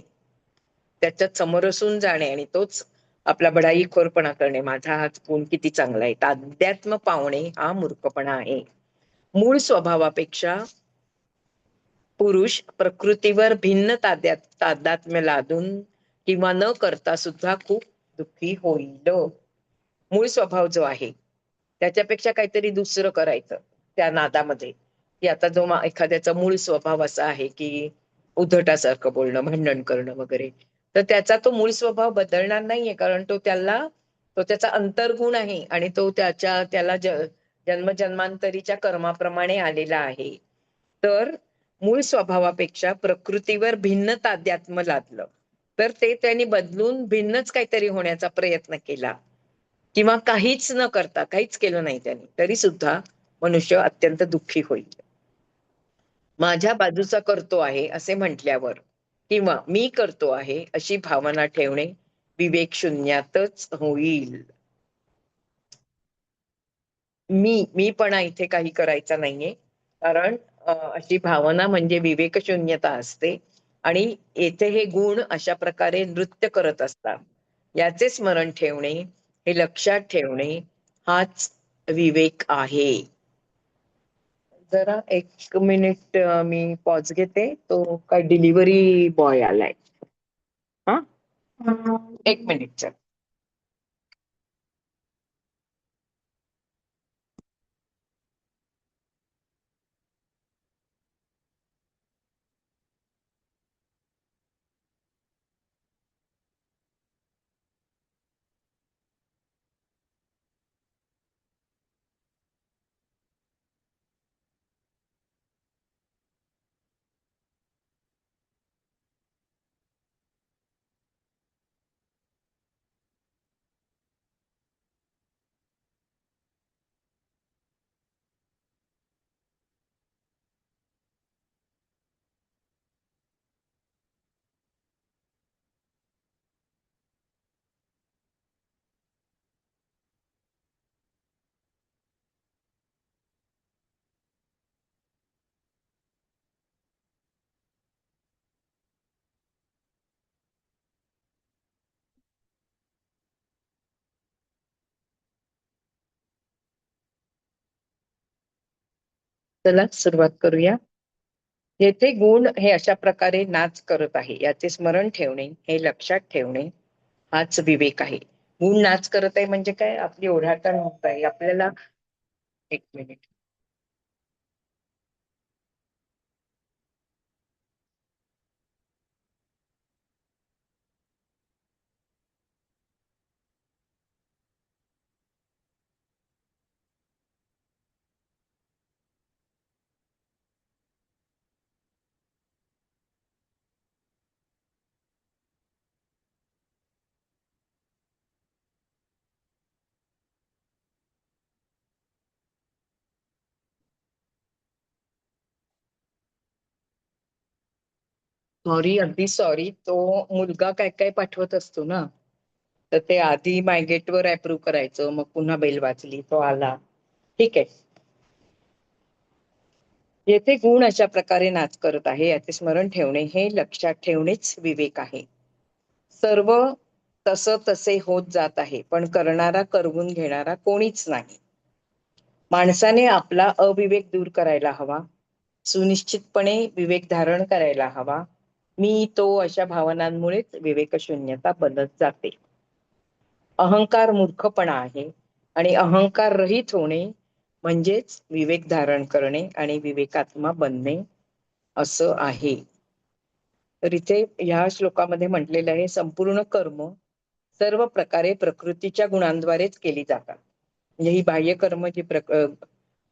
त्याच्यात समरसून जाणे आणि तोच आपला बडाईखोरपणा करणे, माझा हा गुण किती चांगला आहे, तादात्म्य पावणे हा मूर्खपणा आहे. मूळ स्वभावापेक्षा पुरुष प्रकृतीवर भिन्न तादात्म्य लादून किंवा न करता सुद्धा खूप दुःखी होईल. मूळ स्वभाव जो आहे त्याच्यापेक्षा काहीतरी दुसरं करायचं त्या नादामध्ये, की आता जो एखाद्याचा मूळ स्वभाव असा आहे की उद्धटासारखं बोलणं, भांडण करणं वगैरे, तर त्याचा तो मूळ स्वभाव बदलणार नाहीये, कारण तो त्याचा अंतर्गुण आहे आणि तो त्याला जन्मजन्मांतरीच्या कर्माप्रमाणे आलेला आहे. तर मूळ स्वभावापेक्षा प्रकृतीवर भिन्न तादात्म्य लादलं तर ते त्यांनी बदलून भिन्नच काहीतरी होण्याचा प्रयत्न केला, किंवा काहीच न करता, काहीच केलं नाही त्यांनी, तरी सुद्धा मनुष्य अत्यंत दुःखी होईल. माझ्या बाजूचा करतो आहे असे म्हटल्यावर किंवा मी करतो आहे अशी भावना ठेवणे विवेक शून्यातच होईल. मीपणा इथे काही करायचा नाहीये, कारण अशी भावना म्हणजे विवेकशून्यता असते. आणि येथे हे गुण अशा प्रकारे नृत्य करत असतात. याचे स्मरण ठेवणे, हे लक्षात ठेवणे हाच विवेक आहे. जरा 1 मिनिट मी पॉज घेते. तो काय डिलिव्हरी बॉय आलाय. हा, 1 मिनिट. चला सुरुवात करूया. येथे गुण हे अशा प्रकारे नाच करत आहे याचे स्मरण ठेवणे, हे लक्षात ठेवणे हाच विवेक आहे. गुण नाच करत आहे म्हणजे काय? आपली ओढाताण होत आहे आपल्याला. एक मिनिट. सॉरी, अगदी सॉरी. तो मुलगा काय काय पाठवत असतो ना, तर ते आधी मायगेटवर अप्रूव्ह करायचं, मग पुन्हा बेल वाजली, तो आला. ठीक आहे. येथे गुण अशा प्रकारे नाच करत आहे याचे स्मरण ठेवणे, हे लक्षात ठेवणेच विवेक आहे. सर्व तसं तसे होत जात आहे, पण करणारा, करवून घेणारा कोणीच नाही. माणसाने आपला अविवेक दूर करायला हवा, सुनिश्चितपणे विवेक धारण करायला हवा. मी तो अशा भावनांमुळेच विवेकशून्यता बनत जाते. अहंकार मूर्खपणा आहे आणि अहंकार रहित होणे म्हणजेच विवेक धारण करणे आणि विवेकात्मा बनणे असं आहे. तर इथे ह्या श्लोकामध्ये म्हटलेलं आहे, संपूर्ण कर्म सर्व प्रकारे प्रकृतीच्या गुणांद्वारेच केली जातात. म्हणजे ही बाह्य कर्म जी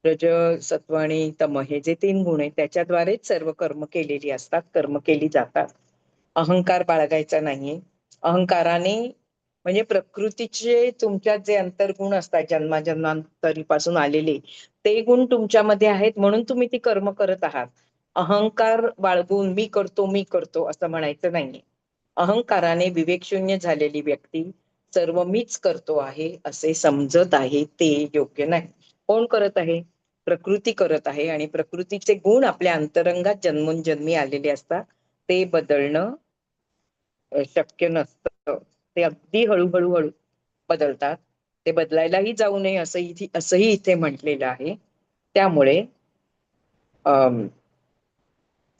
रज, सत्व आणि तम हे जे 3 गुण आहेत त्याच्याद्वारेच सर्व कर्म केलेली असतात, कर्म केली जातात. अहंकार बाळगायचा नाहीये. अहंकाराने म्हणजे प्रकृतीचे तुमच्यात जे अंतर्गुण असतात जन्माजन्मांतरीपासून आलेले, ते गुण तुमच्यामध्ये आहेत म्हणून तुम्ही ती कर्म करत आहात. अहंकार बाळगून मी करतो असं म्हणायचं नाहीये. अहंकाराने विवेकशून्य झालेली व्यक्ती सर्व मीच करतो आहे असे समजत आहे, ते योग्य नाही. कोण करत आहे? प्रकृती करत आहे आणि प्रकृतीचे गुण आपल्या अंतरंगात जन्मोनजन्मी आलेले असतात. ते बदलणं शक्य नसतं. ते अगदी हळू बदलतात. ते बदलायलाही जाऊ नये असंही इथे म्हटलेलं आहे. त्यामुळे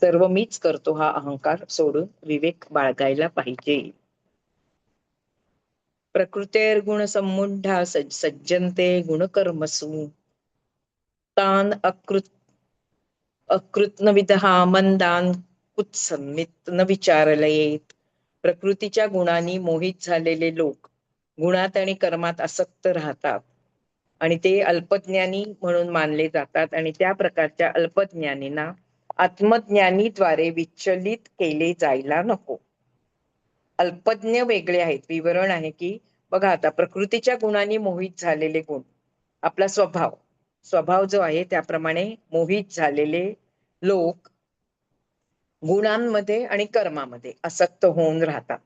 सर्व मीच करतो हा अहंकार सोडून विवेक बाळगायला पाहिजे. प्रकृतेर्गुण समुढा सज्जन्ते गुणकर्मसु तान अकृत्नविदहा मंदान कुत्सन्मित न विचारलयेत. प्रकृतीच्या गुणांनी मोहित झालेले लोक गुणात आणि कर्मात आसक्त राहतात आणि ते अल्पज्ञानी म्हणून मानले जातात आणि त्या प्रकारच्या अल्पज्ञानींना आत्मज्ञानीद्वारे विचलित केले जायला नको. अल्पज्ञ वेगळे आहेत. विवरण आहे की बघा आता, प्रकृतीच्या गुणांनी मोहित झालेले गुण, आपला स्वभाव जो आहे त्याप्रमाणे मोहित झालेले लोक गुणांमध्ये आणि कर्मामध्ये आसक्त होऊन राहतात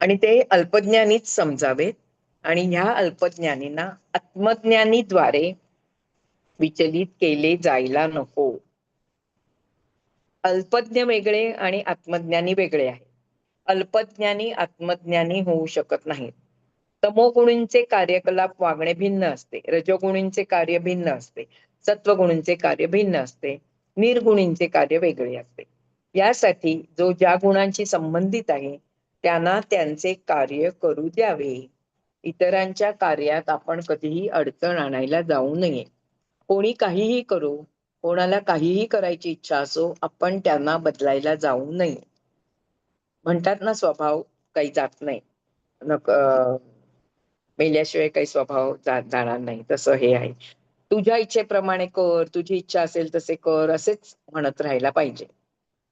आणि ते अल्पज्ञानीच समजावेत आणि ह्या अल्पज्ञानींना आत्मज्ञानीद्वारे विचलित केले जायला नको. अल्पज्ञ वेगळे आणि आत्मज्ञानी वेगळे आहे. अल्पज्ञानी आत्मज्ञानी होऊ शकत नाहीत. तमोगुणींचे कार्यकलाप वागणे भिन्न असते, रजोगुणींचे कार्य भिन्न असते, सत्वगुणींचे कार्य भिन्न असते, निर्गुणींचे कार्य वेगळे असते. यासाठी जो ज्या गुणांशी संबंधित आहे त्यांना त्यांचे कार्य करू द्यावे. इतरांच्या कार्यात आपण कधीही अडचण आणायला जाऊ नये. कोणी काहीही करो, कोणाला काहीही करायची इच्छा असो, आपण त्यांना बदलायला जाऊ नये. म्हणतात ना, स्वभाव काही जात नाही, मेल्याशिवाय काही स्वभाव जाणार नाही, तसं हे आहे. तुझ्या इच्छेप्रमाणे कर, तुझी इच्छा असेल तसे कर, असेच म्हणत राहायला पाहिजे.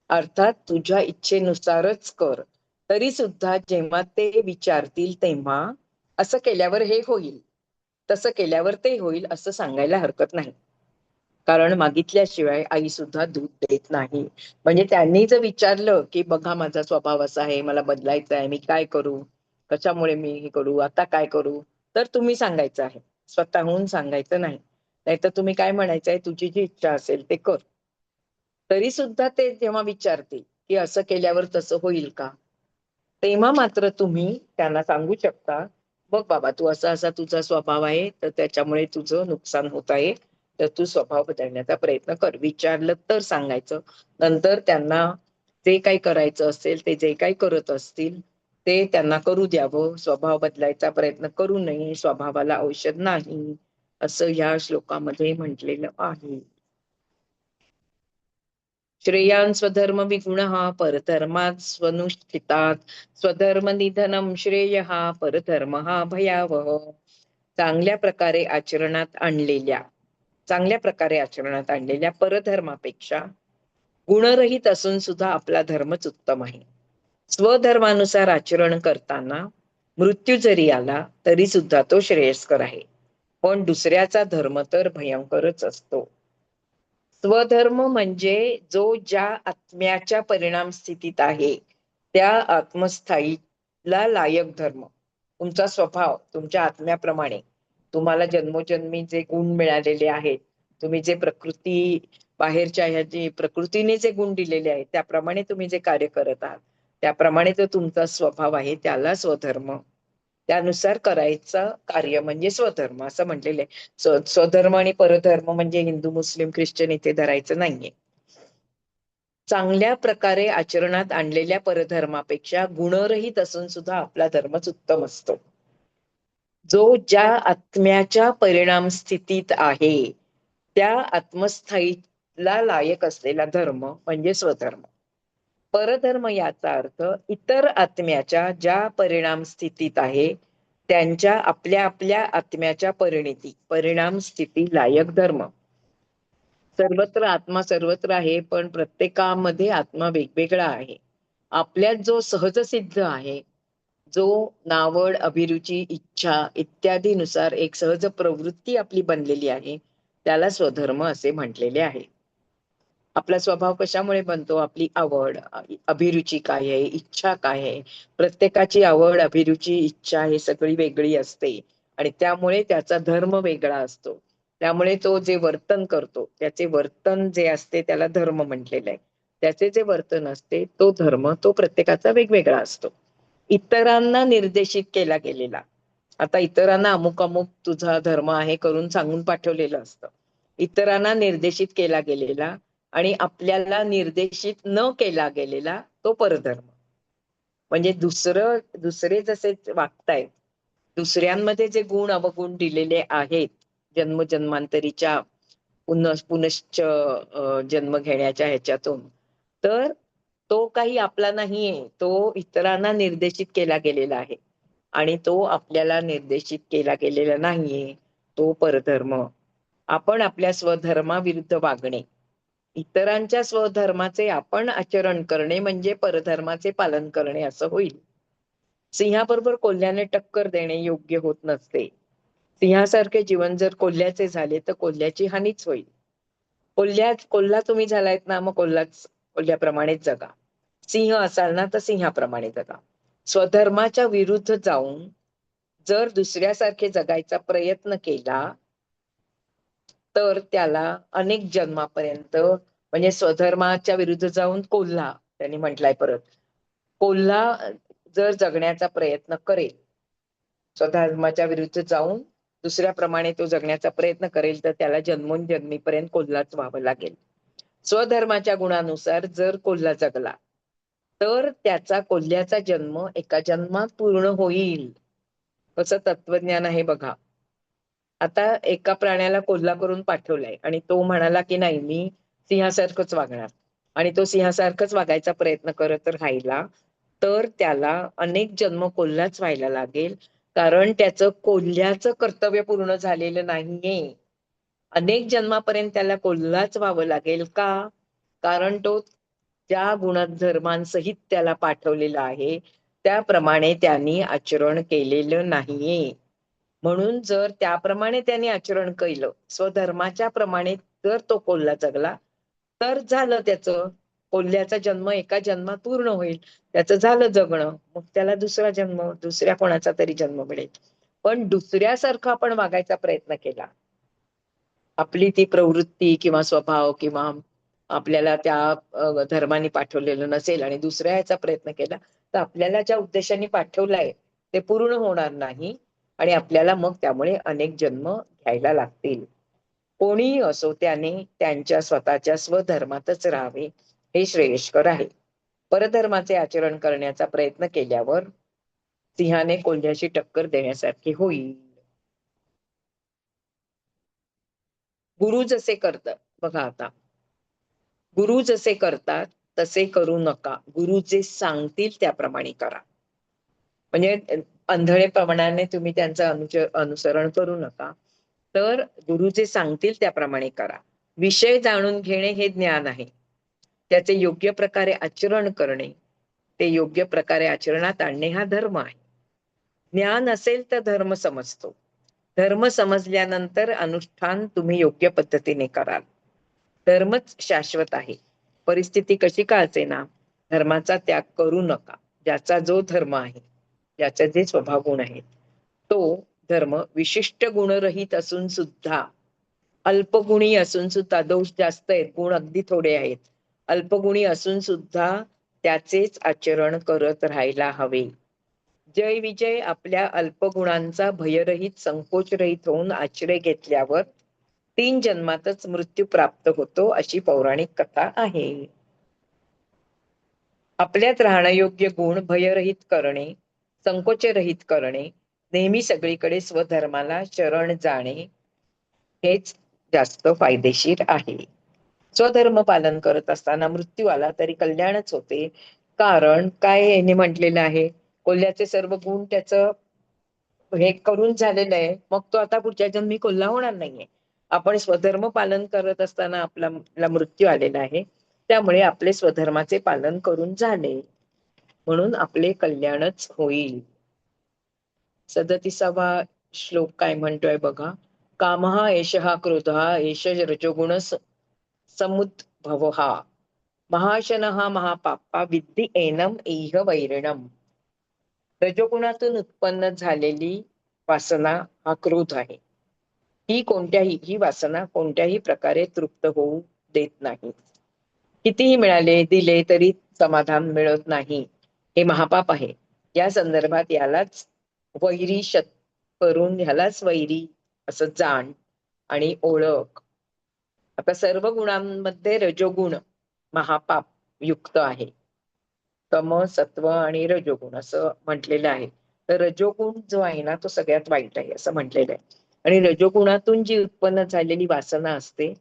अर्थात तुझ्या इच्छेनुसारच कर. तरी सुद्धा जेव्हा ते विचारतील तेव्हा असं केल्यावर हे होईल, तसं केल्यावर ते होईल असं सांगायला हरकत नाही. कारण मागितल्याशिवाय आई सुद्धा दूध देत नाही. म्हणजे त्यांनी जर विचारलं की बघा माझा स्वभाव असा आहे, मला बदलायचा आहे, मी काय करू, कशामुळे मी हे करू, आता काय करू, तर तुम्ही सांगायचं आहे, स्वतःहून सांगायचं नाही. नाहीतर तुम्ही काय म्हणायचं आहे, तुझी जी इच्छा असेल ते कर. तरी सुद्धा ते जेव्हा विचारतील की असं केल्यावर तसं होईल का, तेव्हा मात्र तुम्ही त्यांना सांगू शकता, बघ बाबा तू असा असा तुझा स्वभाव आहे, तर त्याच्यामुळे तुझं नुकसान होत आहे, तर तू स्वभाव बदलण्याचा प्रयत्न कर. विचारलं तर सांगायचं. नंतर त्यांना जे काही करायचं असेल, ते जे काही करत असतील ते त्यांना करू द्यावं. स्वभाव बदलायचा प्रयत्न करू नये. स्वभावाला औषध नाही, असं ह्या श्लोकामध्ये म्हटलेलं आहे. श्रेयान् स्वधर्म विगुणः परधर्मात् स्वनुष्ठितात् स्वधर्म निधनं श्रेयः परधर्मः भयावह. चांगल्या प्रकारे आचरणात आणलेल्या परधर्मापेक्षा गुणरहित असून सुद्धा आपला धर्मच उत्तम आहे. स्वधर्मानुसार आचरण करताना मृत्यू जरी आला तरी सुद्धा तो श्रेयस्कर आहे. पण दुसऱ्याचा धर्म तर भयंकरच असतो. स्वधर्म म्हणजे जो ज्या आत्म्याच्या परिणाम स्थितीत आहे त्या आत्मस्थायीला लायक धर्म. तुमचा स्वभाव तुमच्या आत्म्याप्रमाणे तुम्हाला जन्मोजन्मी जे गुण मिळालेले आहेत, तुम्ही जे प्रकृती बाहेरच्या ह्याची प्रकृतीने जे गुण दिलेले आहेत त्याप्रमाणे तुम्ही जे कार्य करत आहात त्याप्रमाणे जो तुमचा स्वभाव आहे त्याला स्वधर्म, त्यानुसार करायचं कार्य म्हणजे स्वधर्म असं म्हटलेलं आहे. स्वधर्म आणि परधर्म म्हणजे हिंदू मुस्लिम ख्रिश्चन इथे धरायचं नाहीये. चांगल्या प्रकारे आचरणात आणलेल्या परधर्मापेक्षा गुणरहित असून सुद्धा आपला धर्मच उत्तम असतो. जो ज्या आत्म्याच्या परिणाम स्थितीत आहे त्या आत्मस्थायीला लायक असलेला धर्म म्हणजे स्वधर्म. परधर्म याचा अर्थ इतर आत्म्याच्या ज्या परिणाम स्थितीत आहे त्यांच्या आपल्या आपल्या आत्म्याच्या परिणाम स्थिती लायक धर्म. सर्वत्र आत्मा सर्वत्र आहे, पण प्रत्येकामध्ये आत्मा वेगवेगळा आहे. आपल्यात जो सहज सिद्ध आहे, जो नावड अभिरुची इच्छा इत्यादीनुसार एक सहज प्रवृत्ती आपली बनलेली आहे त्याला स्वधर्म असे म्हटलेले आहे. आपला स्वभाव कशामुळे बनतो? आपली आवड, अभिरुची काय आहे, इच्छा काय आहे. प्रत्येकाची आवड, अभिरुची, इच्छा हे सगळी वेगळी असते आणि त्यामुळे त्याचा धर्म वेगळा असतो. त्यामुळे तो जे वर्तन करतो त्याचे वर्तन जे असते त्याला धर्म म्हटलेलं आहे. त्याचे जे वर्तन असते तो धर्म, तो प्रत्येकाचा वेगवेगळा असतो. इतरांना निर्देशित केला गेलेला, आता इतरांना अमुक अमुक तुझा धर्म आहे करून सांगून पाठवलेलं असतं. इतरांना निर्देशित केला गेलेला आणि आपल्याला निर्देशित न केला गेलेला तो परधर्म. म्हणजे दुसरे जसे वागतायत, दुसऱ्यांमध्ये जे गुण अवगुण दिलेले आहेत जन्मजन्मांतरीच्या पुनश्च जन्म घेण्याच्या ह्याच्यातून, तर तो काही आपला नाहीये, तो इतरांना निर्देशित केला गेलेला आहे आणि तो आपल्याला निर्देशित केला गेलेला नाहीये, तो परधर्म. आपण आपल्या स्वधर्माविरुद्ध वागणे, इतरांच्या स्वधर्माचे आपण आचरण करणे म्हणजे परधर्माचे पालन करणे असं होईल. सिंहाबरोबर कोल्ह्याने टक्कर देणे योग्य होत नसते. सिंहासारखे जीवन जर कोल्ह्याचे झाले तर कोल्ह्याची हानीच होईल. कोल्हा तुम्ही झालायत ना, मग कोल्ह्याप्रमाणेच जगा. सिंह असाल ना तर सिंहाप्रमाणे जगा. स्वधर्माच्या विरुद्ध जाऊन जर दुसऱ्यासारखे जगायचा प्रयत्न केला तर त्याला अनेक जन्मापर्यंत, म्हणजे स्वधर्माच्या विरुद्ध जाऊन कोल्हा, त्यांनी म्हटलंय परत, कोल्हा जर जगण्याचा प्रयत्न करेल, स्वधर्माच्या विरुद्ध जाऊन दुसऱ्याप्रमाणे तो जगण्याचा प्रयत्न करेल तर त्याला जन्मोजन्मीपर्यंत कोल्हाच व्हावं लागेल. स्वधर्माच्या गुणानुसार जर कोल्हा जगला तर त्याचा कोल्ह्याचा जन्म एका जन्मात पूर्ण होईल. कसं तत्वज्ञान आहे बघा. आता एका प्राण्याला कोल्हा करून पाठवलाय आणि तो म्हणाला की नाही मी सिंहासारखंच वागणार, आणि तो सिंहासारखंच वागायचा प्रयत्न करत राहिला तर त्याला अनेक जन्म कोल्हाच व्हायला लागेल, कारण त्याचं कोल्ह्याचं कर्तव्य पूर्ण झालेलं नाहीये. अनेक जन्मापर्यंत त्याला कोल्हाच व्हावं लागेल. का? कारण तो ज्या गुणधर्मांसहित त्याला पाठवलेला आहे त्याप्रमाणे त्यांनी आचरण केलेलं नाहीये. म्हणून जर त्याप्रमाणे त्यांनी आचरण केलं, स्वधर्माच्या प्रमाणे जर तो कोल्हा जगला तर झालं त्याचं, कोल्ह्याचा जन्म एका जन्मात पूर्ण होईल, त्याचं झालं जगणं. मग त्याला दुसरा जन्म, दुसऱ्या कोणाचा तरी जन्म मिळेल. पण दुसऱ्यासारखं आपण वागायचा प्रयत्न केला, आपली ती प्रवृत्ती किंवा स्वभाव किंवा आपल्याला त्या धर्माने पाठवलेलं नसेल आणि दुसऱ्या ह्याचा प्रयत्न केला तर आपल्याला ज्या उद्देशाने पाठवलाय ते पूर्ण होणार नाही आणि आपल्याला मग त्यामुळे अनेक जन्म घ्यायला लागतील. कोणीही असो त्याने त्यांच्या स्वतःच्या स्वधर्मातच राहावे हे श्रेयस्कर आहे. परधर्माचे आचरण करण्याचा प्रयत्न केल्यावर सिंहाने कोल्ह्याशी टक्कर देण्यासारखे होईल. गुरु जसे करतात बघा आता, गुरु जसे करतात तसे करू नका, गुरु जे सांगतील त्याप्रमाणे करा. म्हणजे आंधळेपणाने तुम्ही त्यांचं अनुसरण करू नका, तर गुरु जे सांगतील त्याप्रमाणे करा. विषय जाणून घेणे हे ज्ञान आहे, त्याचे योग्य प्रकारे आचरण करणे, ते योग्य प्रकारे आचरणात आणणे हा धर्म आहे. ज्ञान असेल तर धर्म समजतो. धर्म समजल्यानंतर अनुष्ठान तुम्ही योग्य पद्धतीने कराल. धर्मच शाश्वत आहे. परिस्थिती कशी का असेना, धर्माचा त्याग करू नका. ज्याचा जो धर्म आहे, ज्याचे जे स्वभाव गुण आहेत, तो धर्म विशिष्ट गुणरहित असून सुद्धा, अल्पगुणी असून सुद्धा, दोष जास्त आहेत, गुण अगदी थोडे आहेत, अल्पगुणी असून सुद्धा त्याचेच आचरण करत राहायला हवे. जय विजय आपल्या अल्पगुणांचा भयरहित संकोचरहित होऊन आश्रय घेतल्यावर 3 जन्मातच मृत्यू प्राप्त होतो, अशी पौराणिक कथा आहे. आपल्यात राहणयोग्य गुण भयरहित करणे, संकोचरहित करणे, नेहमी सगळीकडे स्वधर्माला शरण जाणे हेच जास्त फायदेशीर आहे. स्वधर्म पालन करत असताना मृत्यू आला तरी कल्याणच होते. कारण काय याने म्हटलेलं आहे, कोल्ह्याचे सर्व गुण त्याचं हे करून झालेलं आहे, मग तो आता पुढच्या जन्मी कोल्हा होणार नाहीये. आपण स्वधर्म पालन करत असताना आपला मृत्यू आलेला आहे, त्यामुळे आपले स्वधर्माचे पालन करून झाले म्हणून आपले कल्याणच होईल. 37वा श्लोक काय म्हणतोय बघा. कामः एषः क्रोधः एष रजोगुण समुद्भवः महाशनः महापापा विद्धि एनम इह वैरिणम. रजोगुणातून उत्पन्न झालेली वासना हा क्रोध आहे. ही वासना कोणत्याही प्रकारे तृप्त होऊ देत नाही. कितीही मिळाले दिले तरी समाधान मिळत नाही, हे महापाप आहे. या संदर्भात यालाच वैरी करून ह्यालाच वैरी असं जाण आणि ओळख. आता सर्व गुणांमध्ये रजोगुण महापाप युक्त आहे. तम सत्व आणि रजोगुण असं म्हटलेलं आहे. तर रजोगुण जो आहे ना, तो सगळ्यात वाईट आहे असं म्हटलेलं आहे. आणि रजोगुणातून जी उत्पन्न झालेली वासना असते,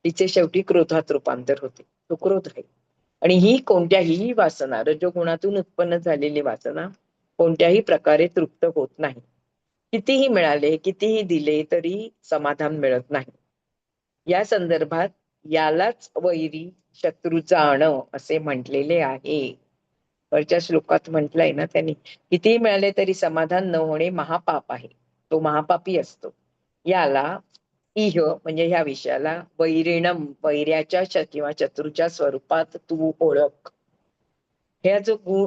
तिचे शेवटी क्रोधात रूपांतर होते, तो क्रोध आहे. आणि ही कोणत्याही वासना, रजोगुणातून उत्पन्न झालेली वासना कोणत्याही प्रकारे तृप्त होत नाही. कितीही मिळाले कितीही दिले तरी समाधान मिळत नाही. या संदर्भात यालाच वैरी शत्रू जाण असे म्हटलेले आहे. वरच्या श्लोकात म्हटलंय ना त्यांनी, कितीही मिळाले तरी समाधान न होणे महापाप आहे, तो महापापी असतो. याला इह म्हणजे ह्या विषयाला वैरिणम वैर्याच्या किंवा शत्रूच्या स्वरूपात तू ओळख.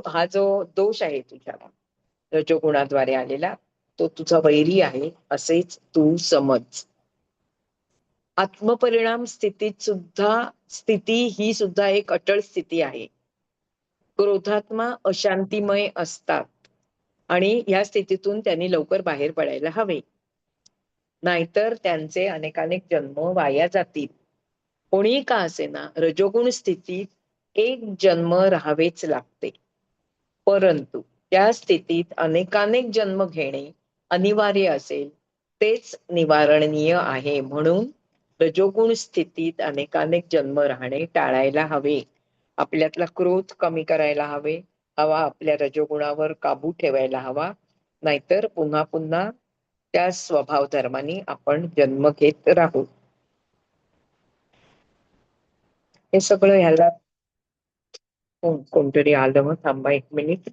हा जो दोष आहे तुझ्या रजोगुणाद्वारे आलेला, तो तुझा वैरी आहे असेच तू समज. आत्मपरिणाम स्थिती ही सुद्धा एक अटळ स्थिती आहे. क्रोधात्मा अशांतिमय असतात आणि या स्थितीतून त्यांनी लवकर बाहेर पडायला हवे, नाहीतर त्यांचे अनेकानेक जन्म वाया जातील. कोणीही का असेना रजोगुण स्थितीत एक जन्म राहावेच लागते, परंतु त्या स्थितीत अनेकानेक जन्म घेणे अनिवार्य असेल तेच निवारणीय आहे. म्हणून रजोगुण स्थितीत अनेकानेक जन्म राहणे टाळायला हवे. आपल्यातला क्रोध कमी करायला हवा, आपल्या रजोगुणावर काबू ठेवायला हवा, नाहीतर पुन्हा पुन्हा त्या स्वभाव धर्माने आपण जन्म घेत राहू. हे सगळं ह्याला कोणतरी आलं, मग थांबा 1 मिनिट.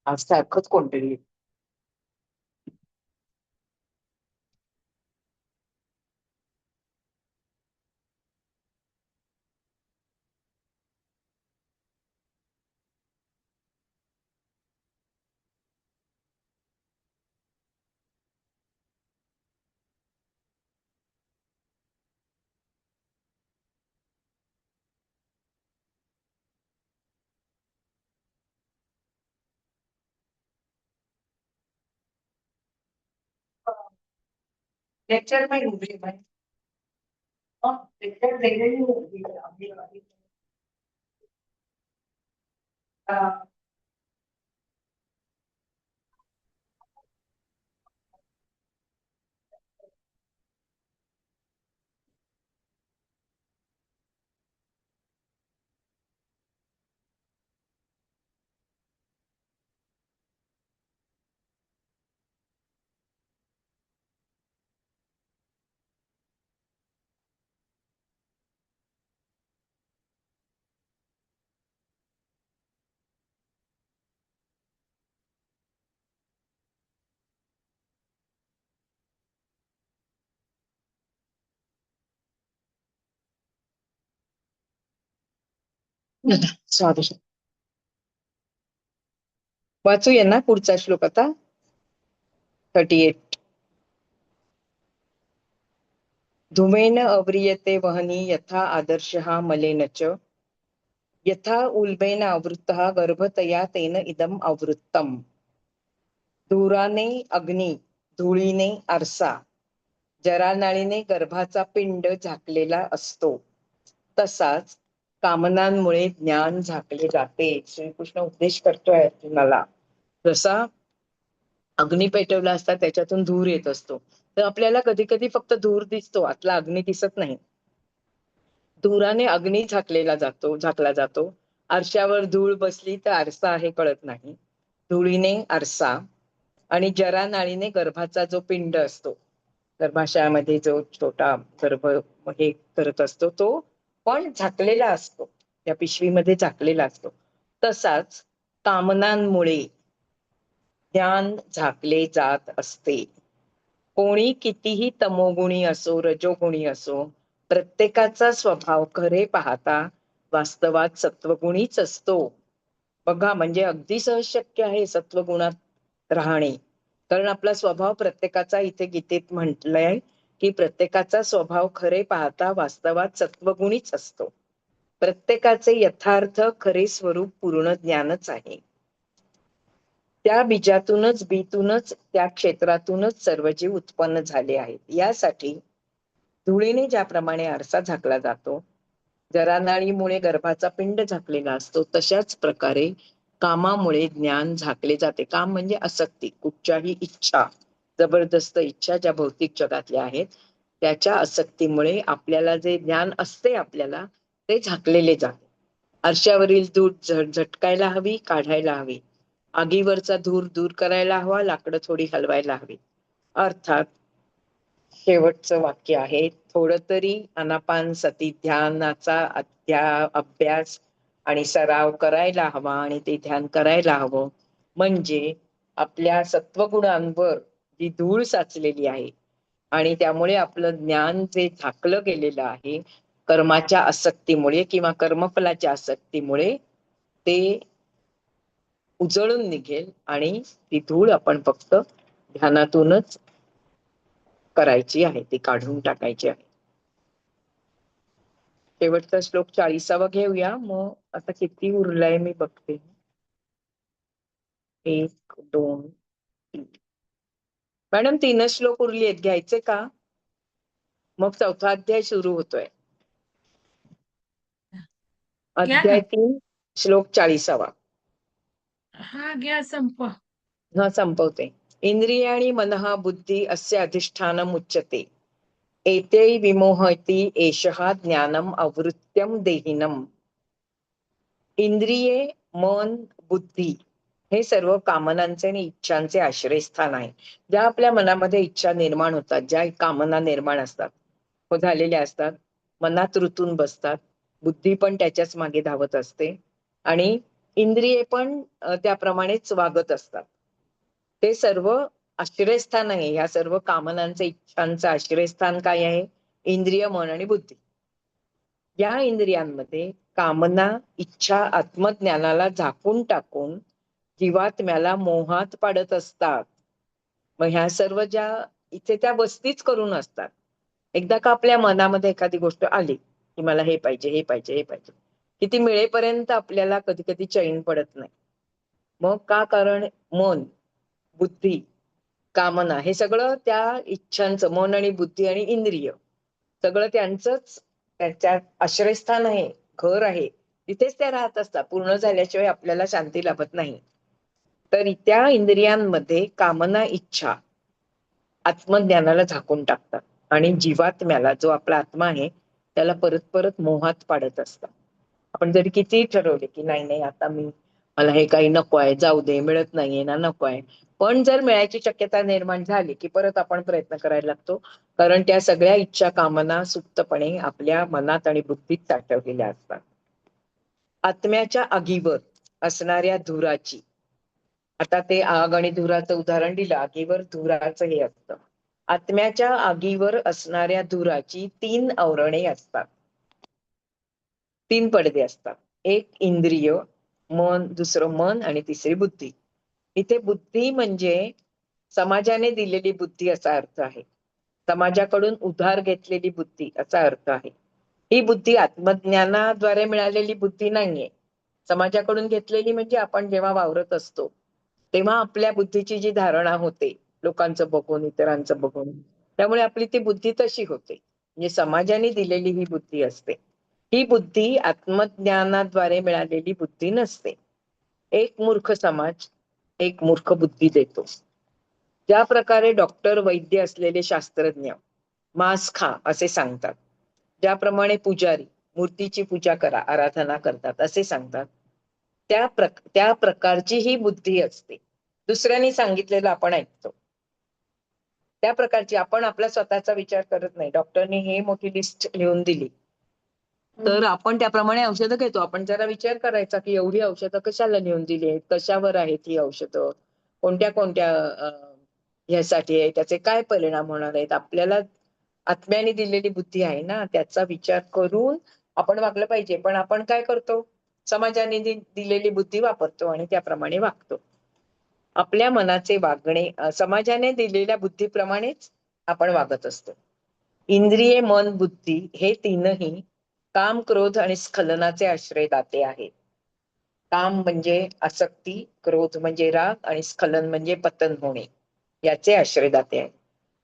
आज सारखंच कोणतरी लेक्चर नाही सॉरी, वाचूया ना पुढचा श्लोक आता. 38. धूमेन अव्रियते वहनी यथा आदर्शः मलेन च यथा उल्बेन आवृत्तः गर्भतया तेन इदम आवृत्तम. धुराने अग्नी, धुळीने आरसा, जरानाळीने गर्भाचा पिंड झाकलेला असतो, तसाच कामनांमुळे ज्ञान झाकले जाते. श्रीकृष्ण उपदेश करतोय अर्जुनाला. जसा अग्नी पेटवला असता त्याच्यातून धूर येत असतो, तर आपल्याला कधी कधी फक्त धूर दिसतो, आतला अग्नी दिसत नाही. धुराने अग्नी झाकला जातो. आरशावर धूळ बसली तर आरसा आहे कळत नाही. धुळीने आरसा आणि जरानाळीने गर्भाचा जो पिंड असतो, गर्भाशयामध्ये जो छोटा गर्भ हे करत असतो, तो पण झाकलेला असतो, त्या पिशवीमध्ये झाकलेला असतो. तसाच कामनांमुळे ज्ञान झाकले जात असते. कोणी कितीही तमोगुणी असो, रजोगुणी असो, प्रत्येकाचा स्वभाव खरे पाहता वास्तवात सत्वगुणीच असतो. बघा, म्हणजे अगदी सहज शक्य आहे सत्वगुणात राहणे. कारण आपला स्वभाव प्रत्येकाचा, इथे गीतेत म्हटलंय की प्रत्येकाचा स्वभाव खरे पाहता वास्तवात सत्वगुणीच असतो. प्रत्येकाचे यथार्थ खरे स्वरूप पूर्ण ज्ञानच आहे. त्या बीतूनच त्या क्षेत्रातूनच सर्व जीव उत्पन्न झाले आहेत. यासाठी धुळीने ज्याप्रमाणे आरसा झाकला जातो, जरानाळीमुळे गर्भाचा पिंड झाकलेला असतो, तशाच प्रकारे कामामुळे ज्ञान झाकले जाते. काम म्हणजे आसक्ती, कुठच्याही इच्छा, जबरदस्त इच्छा ज्या भौतिक जगातल्या आहेत, त्याच्या आसक्तीमुळे आपल्याला जे ज्ञान असते आपल्याला ते झाकलेले जाते. आरशावरील धूळ झटकायला हवी, काढायला हवी. आगीवरचा धूर दूर करायला हवा, लाकडं थोडी हलवायला हवी. अर्थात शेवटचं वाक्य आहे, थोडं तरी आनापान सती ध्यानाचा अभ्यास आणि सराव करायला हवा आणि ते ध्यान करायला हवं. म्हणजे आपल्या सत्वगुणांवर जी धूळ साचलेली आहे आणि त्यामुळे आपलं ज्ञान जे झाकलं गेलेलं आहे कर्माच्या आसक्तीमुळे किंवा कर्मफलाच्या आसक्तीमुळे, ते उजळून निघेल आणि ती धूळ आपण फक्त ध्यानातूनच करायची आहे, ती काढून टाकायची आहे. शेवटचा श्लोक 40वा घेऊया. मग आता किती उरलाय मी बघते. 1, 2, 3. मॅडम 3च श्लोक उरली आहेत, घ्यायचे का? मग 4था अध्याय सुरू होतोय. घ्या ना. अध्याय 3 श्लोक 40वा. हा घ्या, संपवा. हा, संपवते. इंद्रियाणि मनः बुद्धी अस्य अधिष्ठानम् उच्यते एते विमोहति एषः ज्ञानम आवृत्त्यम देहिनम. इंद्रिये, मन, बुद्धी हे सर्व कामनांचे आणि इच्छांचे आश्रयस्थान आहे. ज्या आपल्या मनामध्ये इच्छा निर्माण होतात, ज्या कामना निर्माण असतात, हो झालेल्या असतात, मनात रुतून बसतात, बुद्धी पण त्याच्याच मागे धावत असते आणि इंद्रिये पण त्याप्रमाणेच वागत असतात. ते सर्व आश्रयस्थान आहे. या सर्व कामनांचे, इच्छांचं आश्रयस्थान काय आहे? इंद्रिय, मन आणि बुद्धी. या इंद्रियांमध्ये कामना, इच्छा आत्मज्ञानाला झाकून टाकून जीवात्म्याला मोहात पाडत असतात. मग ह्या सर्व ज्या इथे त्या वस्तीच करून असतात. एकदा का आपल्या मनामध्ये एखादी गोष्ट आली की मला हे पाहिजे, हे पाहिजे, हे पाहिजे, की ती मिळेपर्यंत आपल्याला कधी कधी चैन पडत नाही. मग का? कारण मन, बुद्धी, कामना हे सगळं त्या इच्छांचं, मन आणि बुद्धी आणि इंद्रिय सगळं त्यांचंच, त्यांच्या आश्रयस्थान आहे, घर आहे, तिथेच त्या राहत असतात. पूर्ण झाल्याशिवाय आपल्याला शांती लाभत नाही. तर त्या इंद्रियांमध्ये कामना, इच्छा आत्मज्ञानाला झाकून टाकतात आणि जीवात्म्याला, जो आपला आत्मा आहे, त्याला परत परत मोहात पाडत असतात. आपण जरी कितीही ठरवले की नाही नाही, आता मला हे काही नको आहे, जाऊ दे, मिळत नाहीये ना, नको आहे, पण जर मिळायची शक्यता निर्माण झाली की परत आपण प्रयत्न करायला लागतो. कारण त्या सगळ्या इच्छा, कामना सुप्तपणे आपल्या मनात आणि बुद्धीत साठवलेल्या असतात. आत्म्याच्या आगीवर असणाऱ्या धुराची, आता ते आग आणि धुराचं उदाहरण दिलं, आगीवर धुराचं हे असतं. आत्म्याच्या आगीवर असणाऱ्या धुराची 3 आवरणे असतात, 3 पडदे असतात. एक इंद्रिय, दुसरं मन आणि तिसरी बुद्धी. इथे बुद्धी म्हणजे समाजाने दिलेली बुद्धी असा अर्थ आहे. समाजाकडून उधार घेतलेली बुद्धी असा अर्थ आहे. ही बुद्धी आत्मज्ञानाद्वारे मिळालेली बुद्धी नाहीये. समाजाकडून घेतलेली म्हणजे आपण जेव्हा वावरत असतो तेव्हा आपल्या बुद्धीची जी धारणा होते, लोकांचं बघून, इतरांचं बघून, त्यामुळे आपली ती बुद्धी तशी होते. म्हणजे समाजाने दिलेली ही बुद्धी असते. ही बुद्धी आत्मज्ञानाद्वारे मिळालेली बुद्धी नसते. एक मूर्ख समाज एक मूर्ख बुद्धी देतो. ज्या प्रकारे डॉक्टर, वैद्य असलेले शास्त्रज्ञ मांस खा असे सांगतात, ज्याप्रमाणे पुजारी मूर्तीची पूजा करा, आराधना करतात असे सांगतात, त्या प्रकारची ही बुद्धी असते. दुसऱ्यांनी सांगितलेलं आपण ऐकतो, त्या प्रकारची. आपण आपला स्वतःचा विचार करत नाही. डॉक्टरने हे मोठी लिस्ट लिहून दिली तर आपण त्याप्रमाणे औषधं घेतो. आपण जरा विचार करायचा की एवढी औषधं कशाला लिहून दिली आहेत, कशावर आहेत ही औषधं, कोणत्या कोणत्या ह्यासाठी आहे, त्याचे काय परिणाम होणार आहेत. आपल्याला आत्म्याने दिलेली बुद्धी आहे ना, त्याचा विचार करून आपण वागलं पाहिजे. पण आपण काय करतो, समाजाने दिलेली बुद्धी वापरतो आणि त्याप्रमाणे वागतो. आपल्या मनाचे वागणे समाजाने दिलेल्या बुद्धीप्रमाणेच आपण वागत असतो. इंद्रिये, मन, बुद्धी हे तीनही काम, क्रोध आणि स्खलनाचे आश्रयदाते आहेत. काम म्हणजे आसक्ती, क्रोध म्हणजे राग आणि स्खलन म्हणजे पतन होणे, याचे आश्रयदाते आहेत.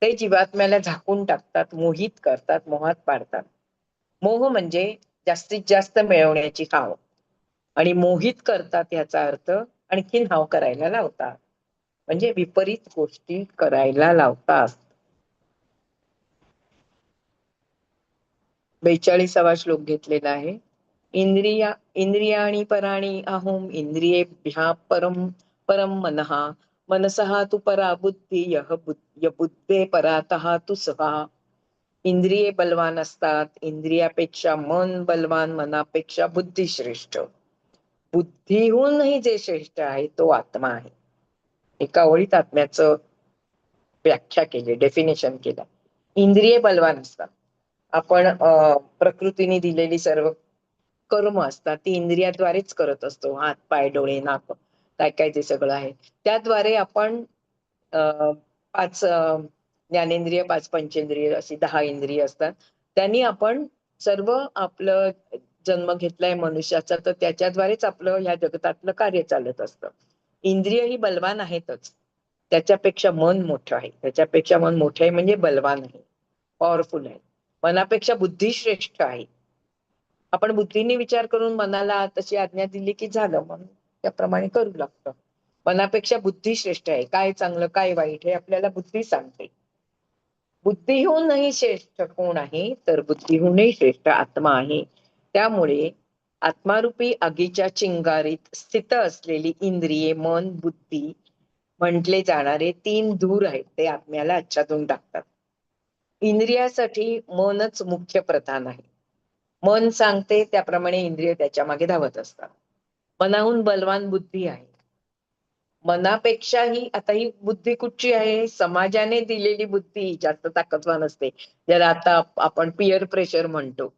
ते जीवात्म्याला झाकून टाकतात, मोहित करतात, मोहात पाडतात. मोह म्हणजे जास्तीत जास्त मिळवण्याची हाव, आणि मोहित करतात याचा अर्थ आणखीन हाव करायला लावतात, म्हणजे विपरीत गोष्टी करायला लावतात. 42वा श्लोक घेतलेला आहे. इंद्रियाणी पराणी अहोम इंद्रियेभ्यः परम परम मनः मनसः तु परा बुद्धी यः बुद्धे परातः तु सहा. इंद्रिये बलवान असतात, इंद्रियापेक्षा मन बलवान, मनापेक्षा बुद्धी श्रेष्ठ. बुद्धीहूनही जे श्रेष्ठ आहे तो आत्मा आहे. एका ओळीत आत्म्याचं व्याख्या केली, डेफिनेशन केलं. इंद्रिये बलवान असतात. आपण प्रकृतीने दिलेली सर्व कर्म असतात ती इंद्रियाद्वारेच करत असतो. हात, पाय, डोळे, नाक, काय काय जे सगळं आहे त्याद्वारे आपण 5 ज्ञानेंद्रिय, 5 पंचेंद्रिय, अशी 10 इंद्रिय असतात. त्यांनी आपण सर्व आपलं जन्म घेतलाय मनुष्याचा, तर त्याच्याद्वारेच आपलं ह्या जगतातलं कार्य चालत असतं. इंद्रिय ही बलवान आहेतच, त्याच्यापेक्षा मन मोठं आहे. त्याच्यापेक्षा मन मोठं आहे म्हणजे बलवान आहे, पॉवरफुल आहे. मनापेक्षा बुद्धी श्रेष्ठ आहे. आपण बुद्धीने विचार करून मनाला तशी आज्ञा दिली की झालं, मग त्याप्रमाणे करू लागतं. मनापेक्षा बुद्धी श्रेष्ठ आहे. काय चांगलं काय वाईट हे आपल्याला बुद्धी सांगते. बुद्धीहूनही श्रेष्ठ कोण आहे, तर बुद्धीहूनही श्रेष्ठ आत्मा आहे. त्यामुळे आत्मारूपी आगीच्या चिंगारीत स्थित असलेली इंद्रिये, मन, बुद्धी म्हटले जाणारे 3 धूर आहेत, ते आत्म्याला आच्छादून टाकतात. इंद्रियासाठी मनच मुख्य प्रधान आहे. मन सांगते त्याप्रमाणे इंद्रिय त्याच्या मागे धावत असतात. मनाहून बलवान बुद्धी आहे. मनापेक्षा आता ही बुद्धी कुठची आहे, समाजाने दिलेली बुद्धी जास्त ताकदवान असते. ज्याला आता आपण पियर प्रेशर म्हणतो.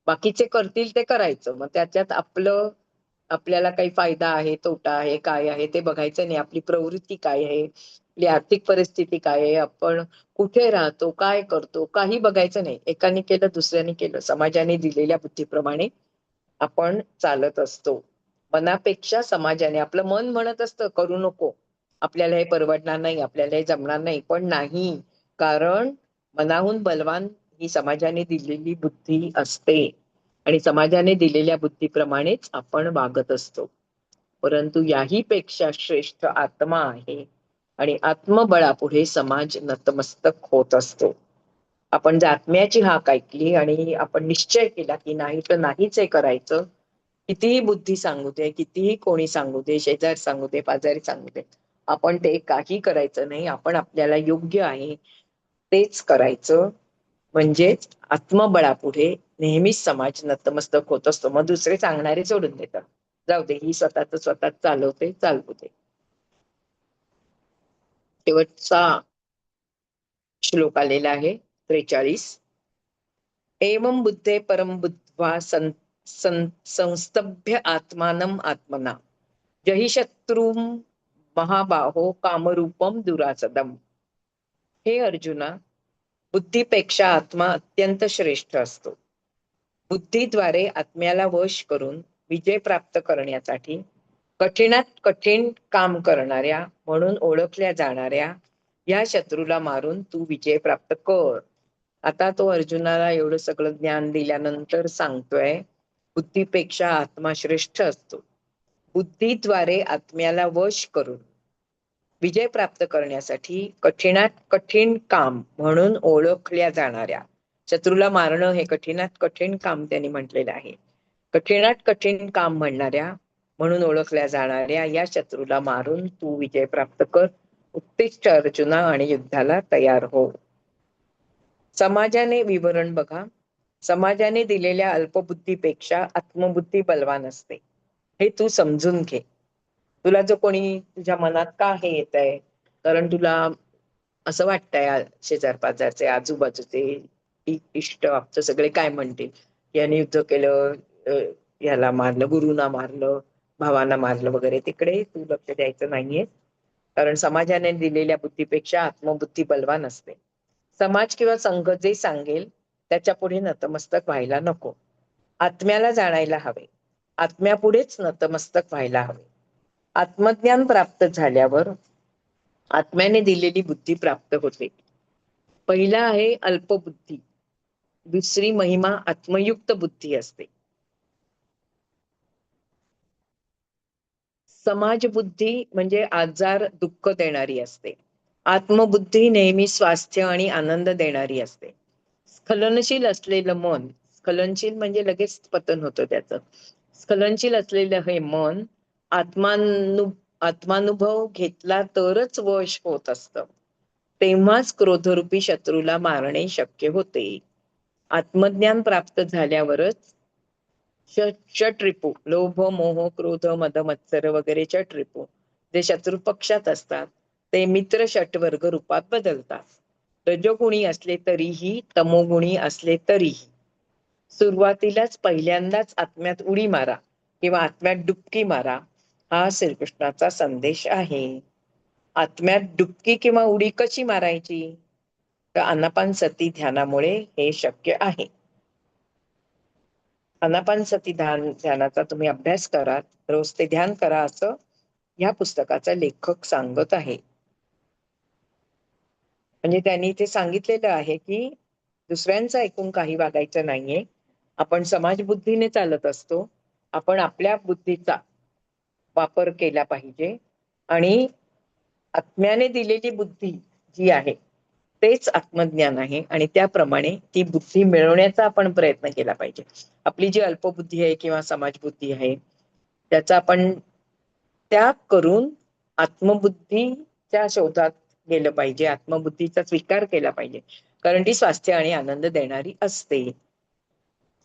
बाकीचे करतील ते करायचं, मग त्याच्यात आपल्याला काही फायदा आहे, तोटा आहे, काय आहे ते बघायचं नाही. आपली प्रवृत्ती काय आहे, आपली आर्थिक परिस्थिती काय आहे, आपण कुठे राहतो, काय करतो, काही बघायचं नाही. एकाने केलं, दुसऱ्याने केलं, समाजाने दिलेल्या बुद्धीप्रमाणे आपण चालत असतो. मनापेक्षा समाजाने, आपलं मन म्हणत असतं करू नको, आपल्याला हे परवडणार नाही, आपल्याला हे जमणार नाही, पण नाही, कारण मनाहून बलवान ही समाजाने दिलेली बुद्धी असते आणि समाजाने दिलेल्या बुद्धीप्रमाणेच आपण वागत असतो. परंतु याही पेक्षा श्रेष्ठ आत्मा आहे आणि आत्मबळापुढे समाज नतमस्तक होत असतो. आपण जर आत्म्याची हाक ऐकली आणि आपण निश्चय केला की नाही तर नाहीच हे करायचं, कितीही बुद्धी सांगू दे, कितीही कोणी सांगू दे, शेजार सांगू दे, पाजारी सांगू दे, आपण ते काही करायचं नाही. आपण आपल्याला योग्य आहे तेच करायचं. म्हणजेच आत्मबळापुढे नेहमीच समाज नतमस्तक होत असतो. मग दुसरे सांगणारे सोडून देतात, जाऊ दे, ही स्वतःच चालवते, चालवू दे. शेवटचा श्लोक आलेला आहे 43. एवं बुद्धे परम बुद्ध्वा संस्तभ्य आत्मानम आत्मना जहि शत्रुम महाबाहो कामरूपम दुरासदम. हे अर्जुना, बुद्धीपेक्षा आत्मा अत्यंत श्रेष्ठ असतो. बुद्धीद्वारे आत्म्याला वश करून विजय प्राप्त करण्यासाठी कठीणात कठीण काम करणाऱ्या म्हणून ओळखल्या जाणाऱ्या या शत्रूला मारून तू विजय प्राप्त कर. आता तो अर्जुनाला एवढं सगळं ज्ञान दिल्यानंतर सांगतोय, बुद्धीपेक्षा आत्मा श्रेष्ठ असतो. बुद्धीद्वारे आत्म्याला वश करून विजय प्राप्त करण्यासाठी कठीणात कठीण काम म्हणून ओळखल्या जाणाऱ्या, शत्रूला मारणं हे कठीणात कठीण काम त्यांनी म्हटलेलं आहे. कठीणात कठीण काम म्हणणाऱ्या म्हणून ओळखल्या जाणाऱ्या या शत्रूला मारून तू विजय प्राप्त कर. उत्तिष्ठ अर्जुना आणि युद्धाला तयार हो. समाजाने विवरण बघा. समाजाने दिलेल्या अल्पबुद्धीपेक्षा आत्मबुद्धी बलवान असते, हे तू समजून घे. तुला जो कोणी तुझ्या मनात का हे येत आहे, कारण तुला असं वाटतंय शेजार पाजारचे, आजूबाजूचे इष्ट आप्त सगळे काय म्हणतील, याने युद्ध केलं, याला मारलं, गुरुना मारलं, भावांना मारलं वगैरे, तिकडे तू लक्ष द्यायचं नाहीये. कारण समाजाने दिलेल्या बुद्धीपेक्षा आत्मबुद्धी बलवान असते. समाज किंवा संघ जे सांगेल त्याच्या पुढे नतमस्तक व्हायला नको. आत्म्याला जाणायला हवे, आत्म्यापुढेच नतमस्तक व्हायला हवे. आत्मज्ञान प्राप्त झाल्यावर आत्म्याने दिलेली बुद्धी प्राप्त होते. पहिला आहे अल्पबुद्धी, दुसरी महिमा आत्मयुक्त बुद्धी असते. समाज बुद्धी म्हणजे आजार दुःख देणारी असते. आत्मबुद्धी नेहमी स्वास्थ्य आणि आनंद देणारी असते. स्खलनशील असलेलं मन, स्खलनशील म्हणजे लगेच पतन होतं त्याचं, स्खलनशील असलेलं हे मन आत्मानुभव घेतला तरच वश होत असतं. तेव्हाच क्रोधरूपी शत्रूला मारणे शक्य होते. आत्मज्ञान प्राप्त झाल्यावरच षटरिपू, लोभ मोह क्रोध मद मत्सर वगैरे षटरिपू जे शत्रू पक्षात असतात ते मित्र षटवर्ग रूपात बदलतात. रजोगुणी असले तरीही, तमोगुणी असले तरीही सुरुवातीलाच पहिल्यांदाच आत्म्यात उडी मारा किंवा आत्म्यात डुबकी मारा, हा श्रीकृष्णाचा संदेश आहे. आत्म्यात डुबकी किंवा उडी कशी मारायची, तर आनापानसती ध्यानामुळे हे शक्य आहे. आनापानसती ध्यानाचा तुम्ही अभ्यास करा, रोज ते ध्यान करा, असं या पुस्तकाचा लेखक सांगत आहे. म्हणजे त्यांनी ते सांगितलेलं आहे की दुसऱ्यांचं ऐकून काही वागायचं नाहीये. आपण समाज बुद्धीने चालत असतो, आपण आपल्या बुद्धीचा वापर केला पाहिजे आणि आत्म्याने दिलेली बुद्धी जी आहे तेच आत्मज्ञान आहे आणि त्याप्रमाणे ती बुद्धी मिळवण्याचा आपण प्रयत्न केला पाहिजे. आपली जी अल्पबुद्धी आहे किंवा समाजबुद्धी आहे त्याचा आपण त्याग करून आत्मबुद्धीच्या शोधात गेलं पाहिजे, आत्मबुद्धीचा स्वीकार केला पाहिजे, कारण ती स्वास्थ्य आणि आनंद देणारी असते.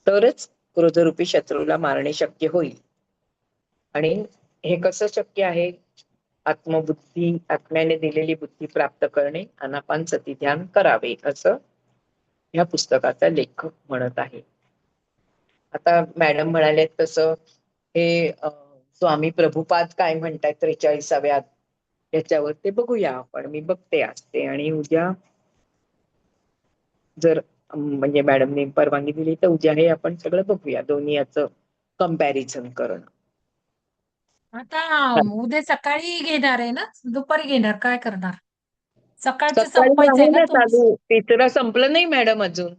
तरच क्रोधरूपी शत्रूला मारणे शक्य होईल. आणि हे कसं शक्य आहे? आत्मबुद्धी, आत्म्याने दिलेली बुद्धी प्राप्त करणे, आनापानसती ध्यान करावे, असं या पुस्तकाचा लेखक म्हणत आहे. आता मॅडम म्हणाले तसं हे स्वामी प्रभुपाद काय म्हणतायत 43व्या याच्यावर ते बघूया आपण. मी बघते असते आणि उद्या जर म्हणजे मॅडमने परवानगी दिली तर उद्या हे आपण सगळं बघूया, दोन्ही याचं कंपॅरिझन करणं. आता उद्या सकाळी घेणार आहे ना, दुपारी घेणार, काय करणार? सकाळचं सकाळी संपायचंय आहे ना ना तुमचं? चालू, तिसरं संपलं नाही मॅडम अजून.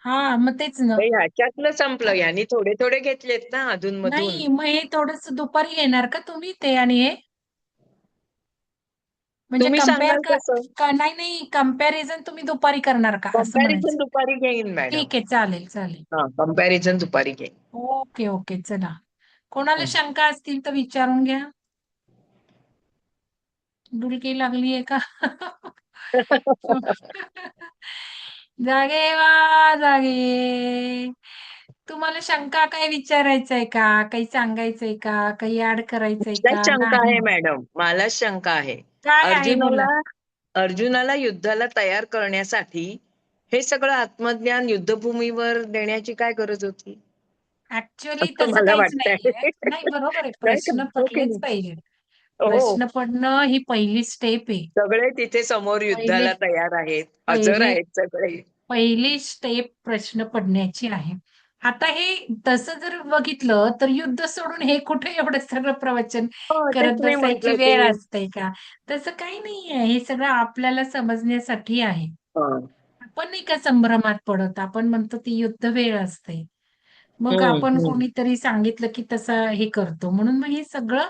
हा मग तेच ना. तर ह्याच्यातलं संपलं. यांनी थोडे थोडे घेतलेत ना अधून मधून. नाही मग हे थोडस दुपारी येणार का तुम्ही ते आणि हे म्हणजे तुम्ही सांगाल तसं. नाही नाही कम्पॅरिझन तुम्ही दुपारी करणार का असं कंपॅरिझन म्हणायचं. दुपारी घेईन मॅडम. ठीक आहे चालेल चालेल. हा, कंपॅरिझन दुपारी घेईन. ओके ओके चला. कोणाला हं. शंका असतील तर विचारून घ्या. डुलकी लागलीये का? जागे वा जागे. तुम्हाला शंका काय विचारायचंय का? काही सांगायचंय का? काही ऍड करायचंय मला का? शंका नाही. आहे मॅडम, मला शंका आहे. काय आहे बोला. अर्जुनाला अर्जुनाला युद्धाला तयार करण्यासाठी हे सगळं आत्मज्ञान युद्धभूमीवर देण्याची काय गरज होती, ऍक्च्युअली असं तसं मला काहीच वाटतंय. नाहीये. नाही बरोबर आहे. नाही का? प्रश्न हो की पडलेच नाही? पाहिजे. हो, प्रश्न पडणं ही पहिली स्टेप आहे. सगळे तिथे समोर पहिली युद्धाला तयार आहेत, हजर पहिली आहेत सगळे. पहिली स्टेप प्रश्न पडण्याची आहे. आता हे तसं जर बघितलं तर युद्ध सोडून हे कुठे एवढं सगळं प्रवचन हो, तेच करत मी बसायची म्हंटल की वेळ असते का? तसं काही नाहीये. हे सगळं आपल्याला समजण्यासाठी आहे. हं, आपण नाही का संभ्रमात पडत. आपण म्हणतो ती युद्ध वेळ असते. मग हं, आपण हं. कोणीतरी सांगितलं की तसं हे करतो. म्हणून मग हे सगळं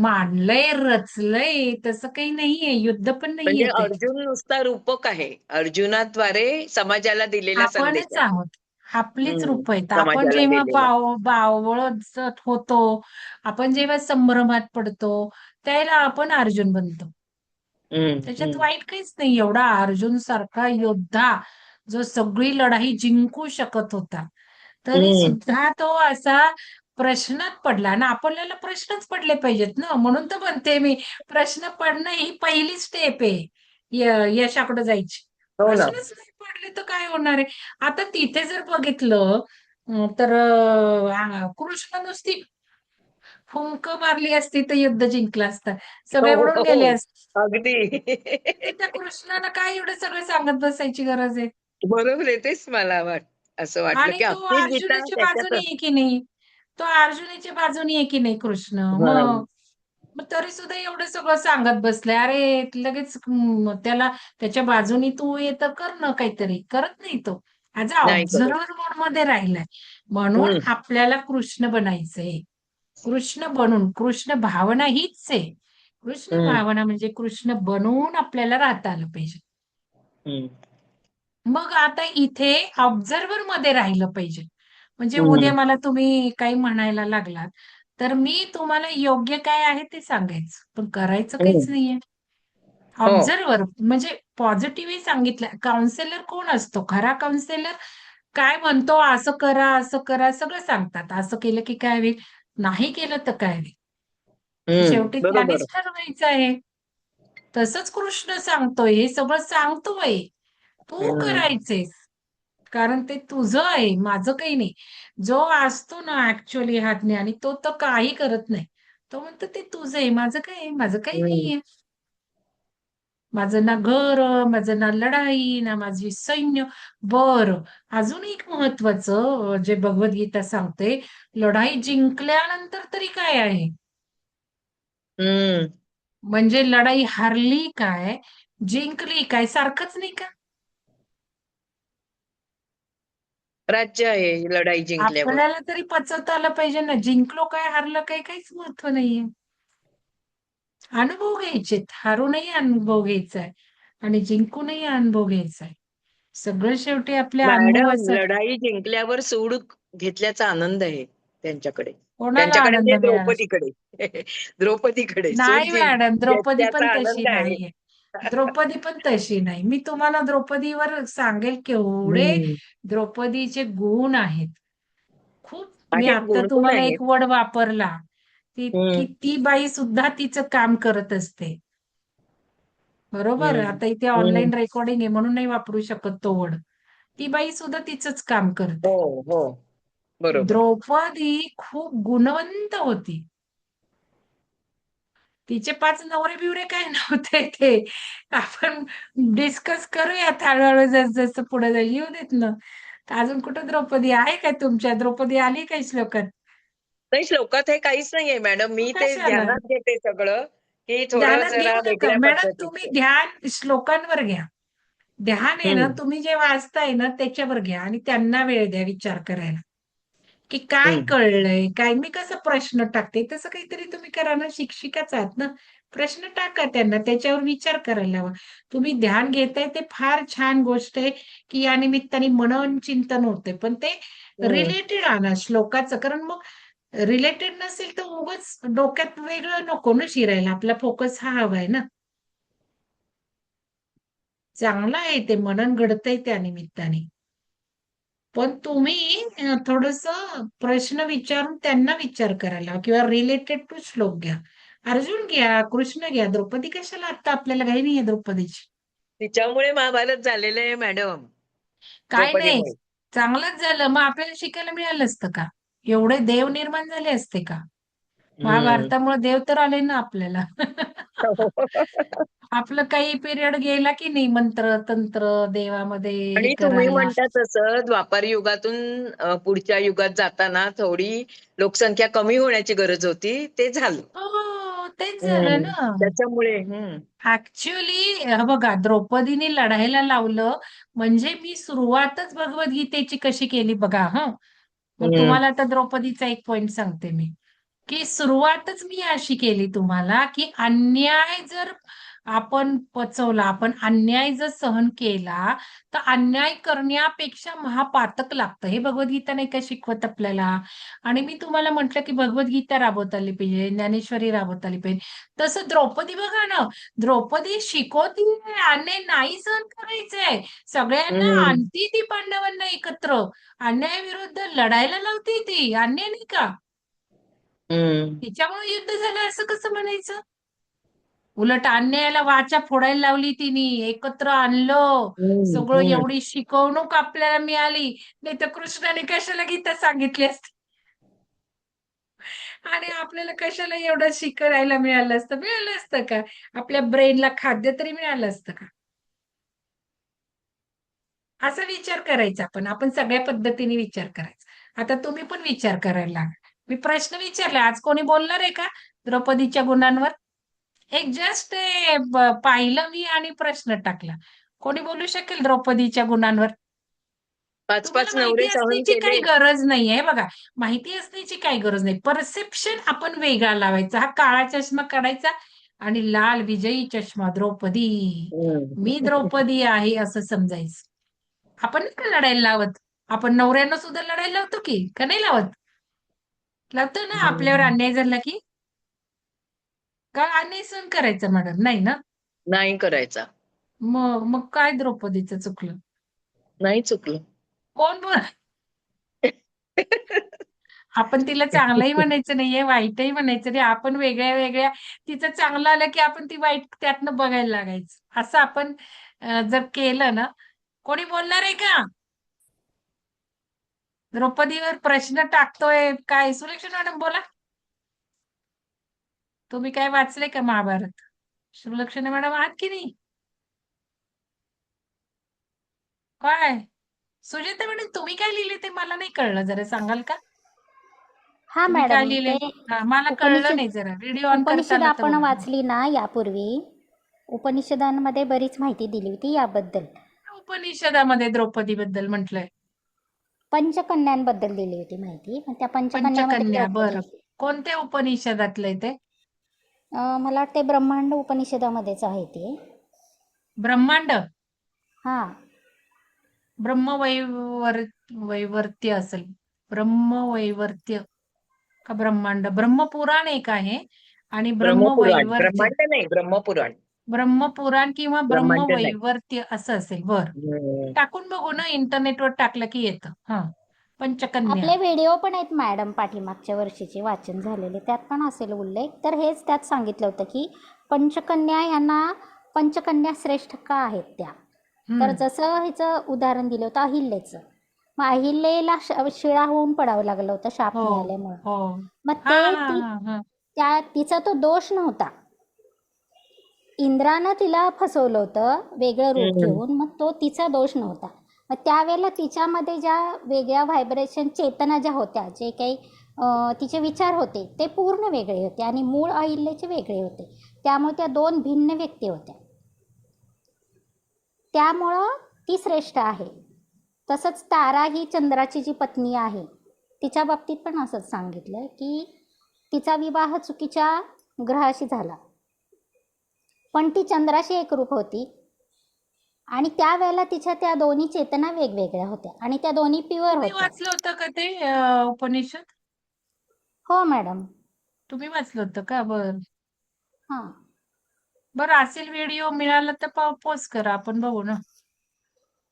मांडलंय, रचलंय तसं काही नाहीये. युद्ध पण म्हणजे नाहीये ते. अर्जुन नुसता रूपक आहे. अर्जुनाद्वारे समाजाला दिलेला संदेश आपणच आहे. आहोत. आपलीच हं, रूप आहेत. आपण समाजाला जेव्हा दिलेला. बावळट होतो, आपण जेव्हा संभ्रमात पडतो, त्यावेळेला आपण अर्जुन बनतो. हं, त्याच्यात हं, वाईट काहीच नाही. एवढा अर्जुन सारखा योद्धा जो सगळी लढाई जिंकू शकत होता, तरी हं. सुद्धा तो असा प्रश्नात पडला ना. आपल्याला प्रश्नच पडले पाहिजेत ना. म्हणून तर म्हणते मी प्रश्न पडणं ही पहिली स्टेप आहे यशाकडे जायची. हो ना. प्रश्नच नाही पडले तर काय होणार आहे. आता तिथे जर बघितलं तर कृष्ण नुसती फुंक मारली असती तर युद्ध जिंकलं असतं. हो, सगळे हो, उडून गेले हो. असते. अगदी. तर त्या कृष्णाला काय एवढं सगळं सांगत बसायची गरज आहे? बरोबर आहे. तेच मला असं वाटलं, आणि की तो अख्खी गीता अर्जुनाच्या बाजूने त्याच्यातच. आहे की नाही? तो अर्जुनाच्या बाजूने आहे की नाही कृष्ण? हां. मग तरी सुद्धा एवढं सगळं सांगत बसले. अरे लगेच त्याला त्याच्या बाजूनी तू हे तर कर ना काहीतरी. करत नाही तो. ॲज अ नाही करत. ऑब्झर्व्हर मोडमध्ये राहिलाय. म्हणून हं, आपल्याला कृष्ण बनायचंय. कृष्ण बनून कृष्ण भावना हीच आहे. कृष्ण हं, भावना म्हणजे कृष्ण बनवून आपल्याला राहता आलं पाहिजे. हं, मग आता इथे ऑब्झर्व्हर मध्ये राहिलं पाहिजे. म्हणजे उद्या हं. मला तुम्ही काही म्हणायला लागलात, तर मी तुम्हाला योग्य काय आहे ते सांगायचं. पण करायचं हं. काहीच नाहीये. हो. ऑब्झर्व्हर म्हणजे पॉझिटिव्हली सांगितलं. काउन्सिलर कोण असतो? खरा काउन्सिलर काय म्हणतो, असं करा, सगळं सांगतात. असं केलं की काय होईल? नाही केलं तर काय होईल? हं. शेवटी बरोबर. त्यानेच ठरवायचं आहे. तसंच कृष्ण सांगतोय, हे सगळं सांगतोय. तू हं, करायचंयस. कारण ते तुझं आहे, माझं काही नाही. जो असतो ना ऍक्च्युअली हा ज्ञानी, तो तर काही करत नाही. तो म्हणतो ते तुझं आहे, माझं काय आहे? माझं काही हं, नाहीये. माझं ना घर, माझं ना लढाई, ना माझी सैन्य. बरं, अजून एक महत्वाचं जे भगवद्गीता सांगते, लढाई जिंकल्यानंतर तरी काय आहे? हं. म्हणजे लढाई हारली काय, जिंकली काय सारखंच नाही का? राज्य आहे लढाई जिंकल्यावर. आपल्याला तरी पचवता आलं पाहिजे ना, जिंकलो काय, हारलं काय, काहीच महत्व नाहीये. अनुभव घ्यायचेत. हारूनही अनुभव घ्यायचा आहे आणि जिंकूनही अनुभव घ्यायचा आहे. सगळं शेवटी आपल्या मॅडम, अनुभवाचं लढाई जिंकल्यावर सूड घेतल्याचा आनंद आहे त्यांच्याकडे. कोणाला त्यांच्याकडे आनंद म्हणजे मिळाला? द्रौपदीकडे. द्रौपदीकडे सूड नाही मॅडम, द्रौपदी घेतल्याचा पण तशी आनंद आहे. नाहीये. द्रौपदी पण तशी नाही. मी तुम्हाला द्रौपदीवर सांगेल केवढे हं. द्रौपदीचे गुण आहेत. खूप मी आहेत, आता गुण पण तुम्हाला आहेत. एक वर्ड वापरला, की हं, ती बाई सुद्धा तिचं काम करत असते. बरोबर? हं, आता इथे हं. ऑनलाईन रेकॉर्डिंग आहे म्हणून नाही वापरू शकत तो वर्ड. ती बाई सुद्धा तिचंच काम हो, करते. हो. बरोबर. द्रौपदी खूप गुणवंत होती. तिचे 5 नवरे-बिवरे काय नव्हते ते. आपण डिस्कस करूयात हळू-हळू जसं पुढे जाईल. येऊ देत ना. तर अजून कुठं द्रौपदी आहे का तुमच्या? द्रौपदी आली का श्लोकात? नाही, श्लोकात हे काहीच नाहीये मॅडम. मग मी ते कशाला? ध्यानात घेते सगळं, की थोडं ध्यानात जरा घेऊ नका. वेगळ्या मॅडम तुम्ही पद्धतीचं. ध्यान श्लोकांवर घ्या. ध्यान आहे ना, हम्म. तुम्ही जे वाचताय ना त्याच्यावर घ्या आणि त्यांना वेळ द्या विचार करायला. की काय हम्म. कळलंय, काय मी कसं प्रश्न टाकते, तसं काहीतरी तुम्ही करा ना, शिक्षिकाच आहात ना. प्रश्न टाका त्यांना, त्याच्यावर विचार करायला हवा. तुम्ही ध्यान घेताय ते फार छान गोष्ट आहे, की या निमित्ताने मनन चिंतन होते. पण ते हम्म. रिलेटेड आणा श्लोकाचं, कारण मग रिलेटेड नसेल तर उगाच डोक्यात वेगळं नको ना शिरायला. आपला फोकस हा हवाय ना. चांगलं आहे ते मनन घडतंय त्या निमित्ताने. पण तुम्ही थोडस प्रश्न विचारून त्यांना विचार करायला किंवा रिलेटेड टू श्लोक घ्या. अर्जुन घ्या, कृष्ण घ्या, द्रौपदी कशाला आता आपल्याला घाई नाहीये द्रौपदीची. तिच्यामुळे महाभारत झालेलं आहे मॅडम. काय नाही, द्रौपदीमुळे. चांगलंच झालं. मग आपल्याला शिकायला मिळालं असतं का? एवढे देव निर्माण झाले असते का? हम्म. महाभारतामुळे देव तर आले ना आपल्याला. आपलं काही पिरियड गेला की नाही मंत्र तंत्र देवामध्ये हे आणि तुम्ही करायला. म्हणता तसं द्वापार युगातून पुढच्या युगात जाताना थोडी लोकसंख्या कमी होण्याची गरज होती, ते झालं. हो, तेच झालं ना. त्याच्यामुळे ऍक्च्युली बघा, द्रौपदीने लढायला लावलं म्हणजे मी सुरुवातच भगवद्गीतेची कशी केली बघा. मग हम्म. तुम्हाला आता द्रौपदीचा एक पॉइंट सांगते मी, की सुरुवातच मी अशी केली तुम्हाला, की अन्याय जर आपण पचवला, आपण अन्याय जर सहन केला, तर अन्याय करण्यापेक्षा महापातक लागतं. हे भगवद्गीता नाही का शिकवत आपल्याला. आणि मी तुम्हाला म्हटलं की भगवद्गीता राबवता आली पाहिजे, ज्ञानेश्वरी राबवता आली पाहिजे. तसं द्रौपदी बघा ना, द्रौपदी शिकवती अन्याय नाही सहन करायचंय, सगळ्यांना हम्म. आणती ती पांडवांना एकत्र, अन्यायाविरुद्ध लढायला लावते ती. अन्याय नाही का? हम्म. तिच्यामुळे युद्ध झालं असं कसं म्हणायचं? उलट अन्यायाला वाचा फोडायला लावली तिने, एकत्र आणलं हम्म. सगळं. हम्म. एवढी शिकवणूक आपल्याला मिळाली. नाही तर कृष्णाने कशाला गीता सांगितली असती आणि आपल्याला कशाला एवढं शिकायला मिळालं असतं? मिळालं असतं का? आपल्या ब्रेनला खाद्य तरी मिळालं असतं का? असा विचार करायचा. आपण सगळ्या पद्धतीने विचार करायचा. आता तुम्ही पण विचार करायला लागा. मी प्रश्न विचारला, आज कोणी बोलणार आहे का द्रौपदीच्या गुणांवर? एक जस्ट पाहिलं मी आणि प्रश्न टाकला. कोणी बोलू शकेल द्रौपदीच्या गुणांवर? पाच तुम्हाला पाच माहिती नवरे सहन असण्याची काही केले. गरज नाहीये. बघा, माहिती असण्याची काही गरज नाही. परसेप्शन आपण वेगळा लावायचा. हा काळा चष्मा काढायचा आणि लाल विजयी चष्मा द्रौपदी. मी हम्म. द्रौपदी आहे असं समजायचं. आपण नाही का लढायला लावत? आपण नवऱ्यांना सुद्धा लढायला लावतो की, का नाही लावत? लावतो ना आपल्यावर हम्म. अन्याय झाला की. का अन्याय सहन करायचा मॅडम? नाही ना. नाही करायचा. मग काय द्रौपदीचं चुकलं? नाही चुकलं. कोण बोल आपण तिला चांगलंही म्हणायचं नाहीये, वाईटही म्हणायचं नाही. आपण वेगळ्या वेगळ्या, तिचं चांगलं आलं की आपण ती वाईट त्यातनं बघायला लागायचं. असं आपण जर केलं ना. कोणी बोलणार आहे का? द्रौपदीवर प्रश्न टाकतोय काय? सुलक्षणा मॅडम बोला. तुम्ही काय वाचले का महाभारत? सुलक्षणा मॅडम आहात की नाही? काय? सुजाता मॅडम तुम्ही काय लिहिले ते मला नाही कळलं, जरा सांगाल का? हा तुम्ही काय मॅडम, लिहिले? ते मला कळलं उपनिषद नाही, जरा व्हिडिओ ऑन करता उपनिषद आलं तर आपण बघा. वाचली ना यापूर्वी. उपनिषदांमध्ये बरीच माहिती दिली होती याबद्दल. उपनिषदामध्ये द्रौपदी बद्दल म्हटलंय. पंचकन्यांबद्दल दिली होती माहिती. पण त्या पंचकन्यामध्ये पंचकन्या, द्रौपदी बरं. होती. कोणत्या उपनिषदातलंय ते? मला वाटते ब्रह्मांड उपनिषदामध्येच आहे ते. ब्रह्मांड? हा. वैवर्त्य असेल. ब्रह्मवैवर्त्य का ब्रह्मांड? ब्रह्मपुराण एक आहे आणि ब्रह्मपुराण, ब्रह्मवैवर्त्य. ब्रह्मांड नाही, ब्रह्मपुराण. ब्रह्मपुराण किंवा ब्रह्मांड नाही. ब्रह्मवैवर्त्य असं असेल. बर, हम्म. टाकून बघू ना, इंटरनेटवर टाकलं की येतं. पंचकन्या. आपले व्हिडिओ पण आहेत मॅडम, पाठीमागच्या वर्षीचे वाचन झालेले, त्यात पण असेल उल्लेख. तर हेच त्यात सांगितलं होतं की पंचकन्या यांना पंचकन्या श्रेष्ठ का आहेत त्या. तर हम्म. जसं ह्याचं उदाहरण दिलं होतं अहिल्याचं. मग अहिल्याला शिळा होऊन पडावं लागलं होतं शाप हो, मिळाल्यामुळं. हो. मग हा, ते हा, हा, हा. तिचा तो दोष नव्हता. इंद्रानं तिला फसवलं होतं वेगळं रूप हम्म. घेऊन, मग तो तिचा दोष नव्हता. मग त्यावेळेला तिच्यामध्ये ज्या वेगळ्या व्हायब्रेशन चेतना ज्या होत्या, जे काही तिचे विचार होते ते पूर्ण वेगळे होते आणि मूळ अहिल्याचे वेगळे होते. त्यामुळे त्या दोन भिन्न व्यक्ती होत्या. त्यामुळं ती श्रेष्ठ आहे. तसंच तारा ही चंद्राची जी पत्नी आहे तिच्या बाबतीत पण असंच सांगितलं की तिचा विवाह चुकीच्या ग्रहाशी झाला, पण ती चंद्राशी एकरूप होती आणि त्यावेळेला तिच्या त्या दोन्ही चेतना वेगवेगळ्या होत्या आणि त्या दोन्ही प्युअर तुम्ही होत्या. वाचलं होतं का ते उपनिषद? हो मॅडम. तुम्ही वाचलं होतं का? बर हां. बरं, असेल व्हिडिओ मिळाला तर पोस्ट करा, आपण बघू ना.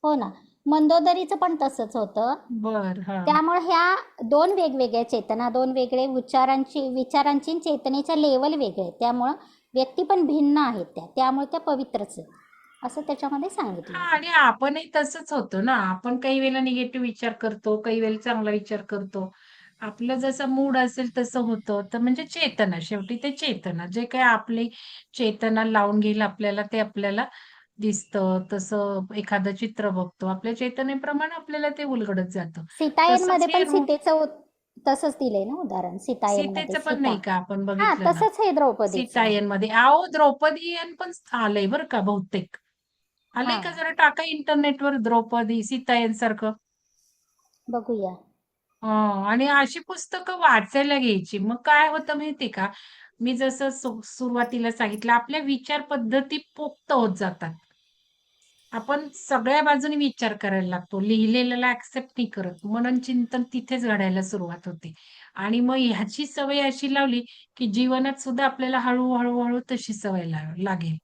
हो ना. मंदोदरीचं पण तसंच होतं. बर हा. त्यामुळे ह्या दोन वेगवेगळ्या चेतना, दोन वेगळे विचारांची आणि चेतनेच्या लेवल वेगळे, त्यामुळं व्यक्ती पण भिन्न आहेत त्यामुळे त्या पवित्रच आहेत असं त्याच्यामध्ये सांगितलं हा, होतं. आणि आपणही तसंच होतो ना. आपण काही वेळेला निगेटिव्ह विचार करतो, काही वेळेला चांगला विचार करतो. आपलं जसं मूड असेल तसं होतं. तर म्हणजे चेतना, शेवटी ते चेतना जे काही आपली चेतना लावून घेईल आपल्याला, ते आपल्याला दिसतं. तसं एखादं चित्र बघतो, आपल्या चेतनेप्रमाणे आपल्याला ते उलगडत जातं. तसंच सीतायनमध्ये हे पण सीतेचं तसंच दिलंय ना उदाहरण. सीतायनमध्ये सीतेचं पण सीता. नाही का आपण हां, बघितलं ना? तसंच हे द्रौपदीचं आहे. सीतायनमध्ये अहो, द्रौपदीयन पण आलंय बरं का बहुतेक. आलंय हां, का? जरा टाका इंटरनेटवर द्रौपदी सीतायन सारखं. बघूया. आणि अशी पुस्तकं वाचायला घ्यायची. मग काय होतं माहिती का? मी जसं सुरुवातीला सांगितलं, आपल्या विचार पद्धती पोक्त होत जातात. आपण सगळ्या बाजूने विचार करायला लागतो. लिहिलेल्याला ॲक्सेप्ट नाही करत. मनन चिंतन तिथेच घडायला सुरुवात होते. आणि मग ह्याची सवय अशी लावली, की जीवनात सुद्धा आपल्याला हळू तशी सवय लागेल.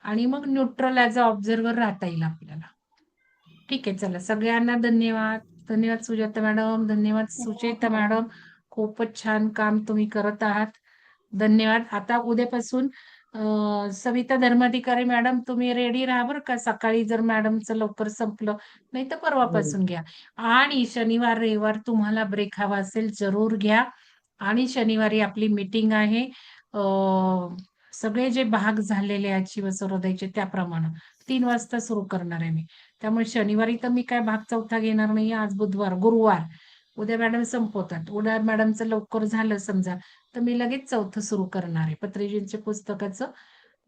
आणि मग न्यूट्रल ॲज अ ऑब्झर्व्हर राहता येईल आपल्याला. ठीक आहे, चला सगळ्यांना धन्यवाद. धन्यवाद सुजाता मॅडम, धन्यवाद धन्यवाद सुचेता मॅडम. मॅडम. खूपच छान काम तुम्ही करत आहात. धन्यवाद. आता उद्यापासून सविता धर्माधिकारी मॅडम तुम्ही रेडी राहा बरं का. सकाळी जर मॅडमचं लवकर संपलं, नाही तर हम्म. परवापासून घ्या. आणि शनिवार, रविवार तुम्हाला ब्रेक हवा असेल जरूर घ्या. आणि शनिवारी आपली मीटिंग आहे. सगळे जे भाग झालेले आहेत शिवसरोदयचे त्याप्रमाणे 3 वाजता सुरू करणार आहे मी. त्यामुळे शनिवारी तर मी काय भाग चौथा घेणार नाही. आज गुरुवार. उद्या मॅडम संपवतात. उद्या मॅडमचं लवकर झालं समजा, तर मी लगेच चौथं सुरू करणार आहे. पत्रिजींच्या पुस्तकाचं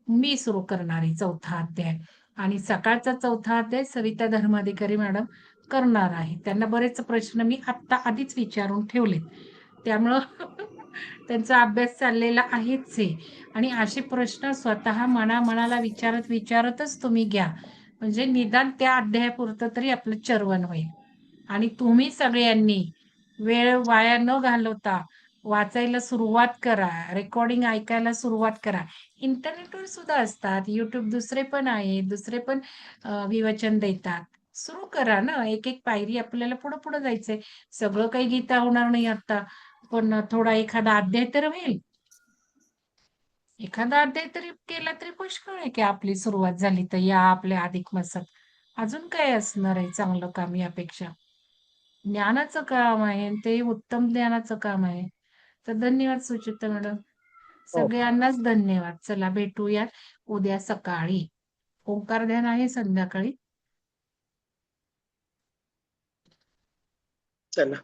मी सुरू करणार आहे चौथा अध्याय. आणि सकाळचा चौथा अध्याय सविता धर्माधिकारी मॅडम करणार आहे. त्यांना बरेच प्रश्न मी आत्ता आधीच विचारून ठेवलेत. त्यामुळं त्यांचा अभ्यास चाललेला आहेच आहे. आणि असे प्रश्न स्वतः मनाला विचारतच तुम्ही घ्या. म्हणजे निदान त्या अध्यायापुरतं तरी आपलं चर्वण होईल. आणि तुम्ही सगळ्यांनी वेळ वाया न घालवता वाचायला सुरुवात करा. रेकॉर्डिंग ऐकायला सुरुवात करा. इंटरनेटवर सुद्धा असतात. YouTube दुसरे पण आहेत. दुसरे पण विवचन देतात. सुरू करा ना. एक पायरी आपल्याला पुढे जायचंय. सगळं काही गीता होणार नाही आता. पण थोडा एखादा अध्याय तर होईल. एखादा अध्याय तरी केला तरी पुष्कळ आहे की आपली सुरुवात झाली तर या आपल्या अधिक मासात. अजून काय असणार आहे चांगलं काम यापेक्षा? ज्ञानाचं काम आहे आणि ते उत्तम ज्ञानाचं काम आहे. तर धन्यवाद सुचिता मॅडम. हो, सगळ्यांनाच धन्यवाद. चला भेटूया उद्या सकाळी. ओंकार ध्यान आहे संध्याकाळी. चला.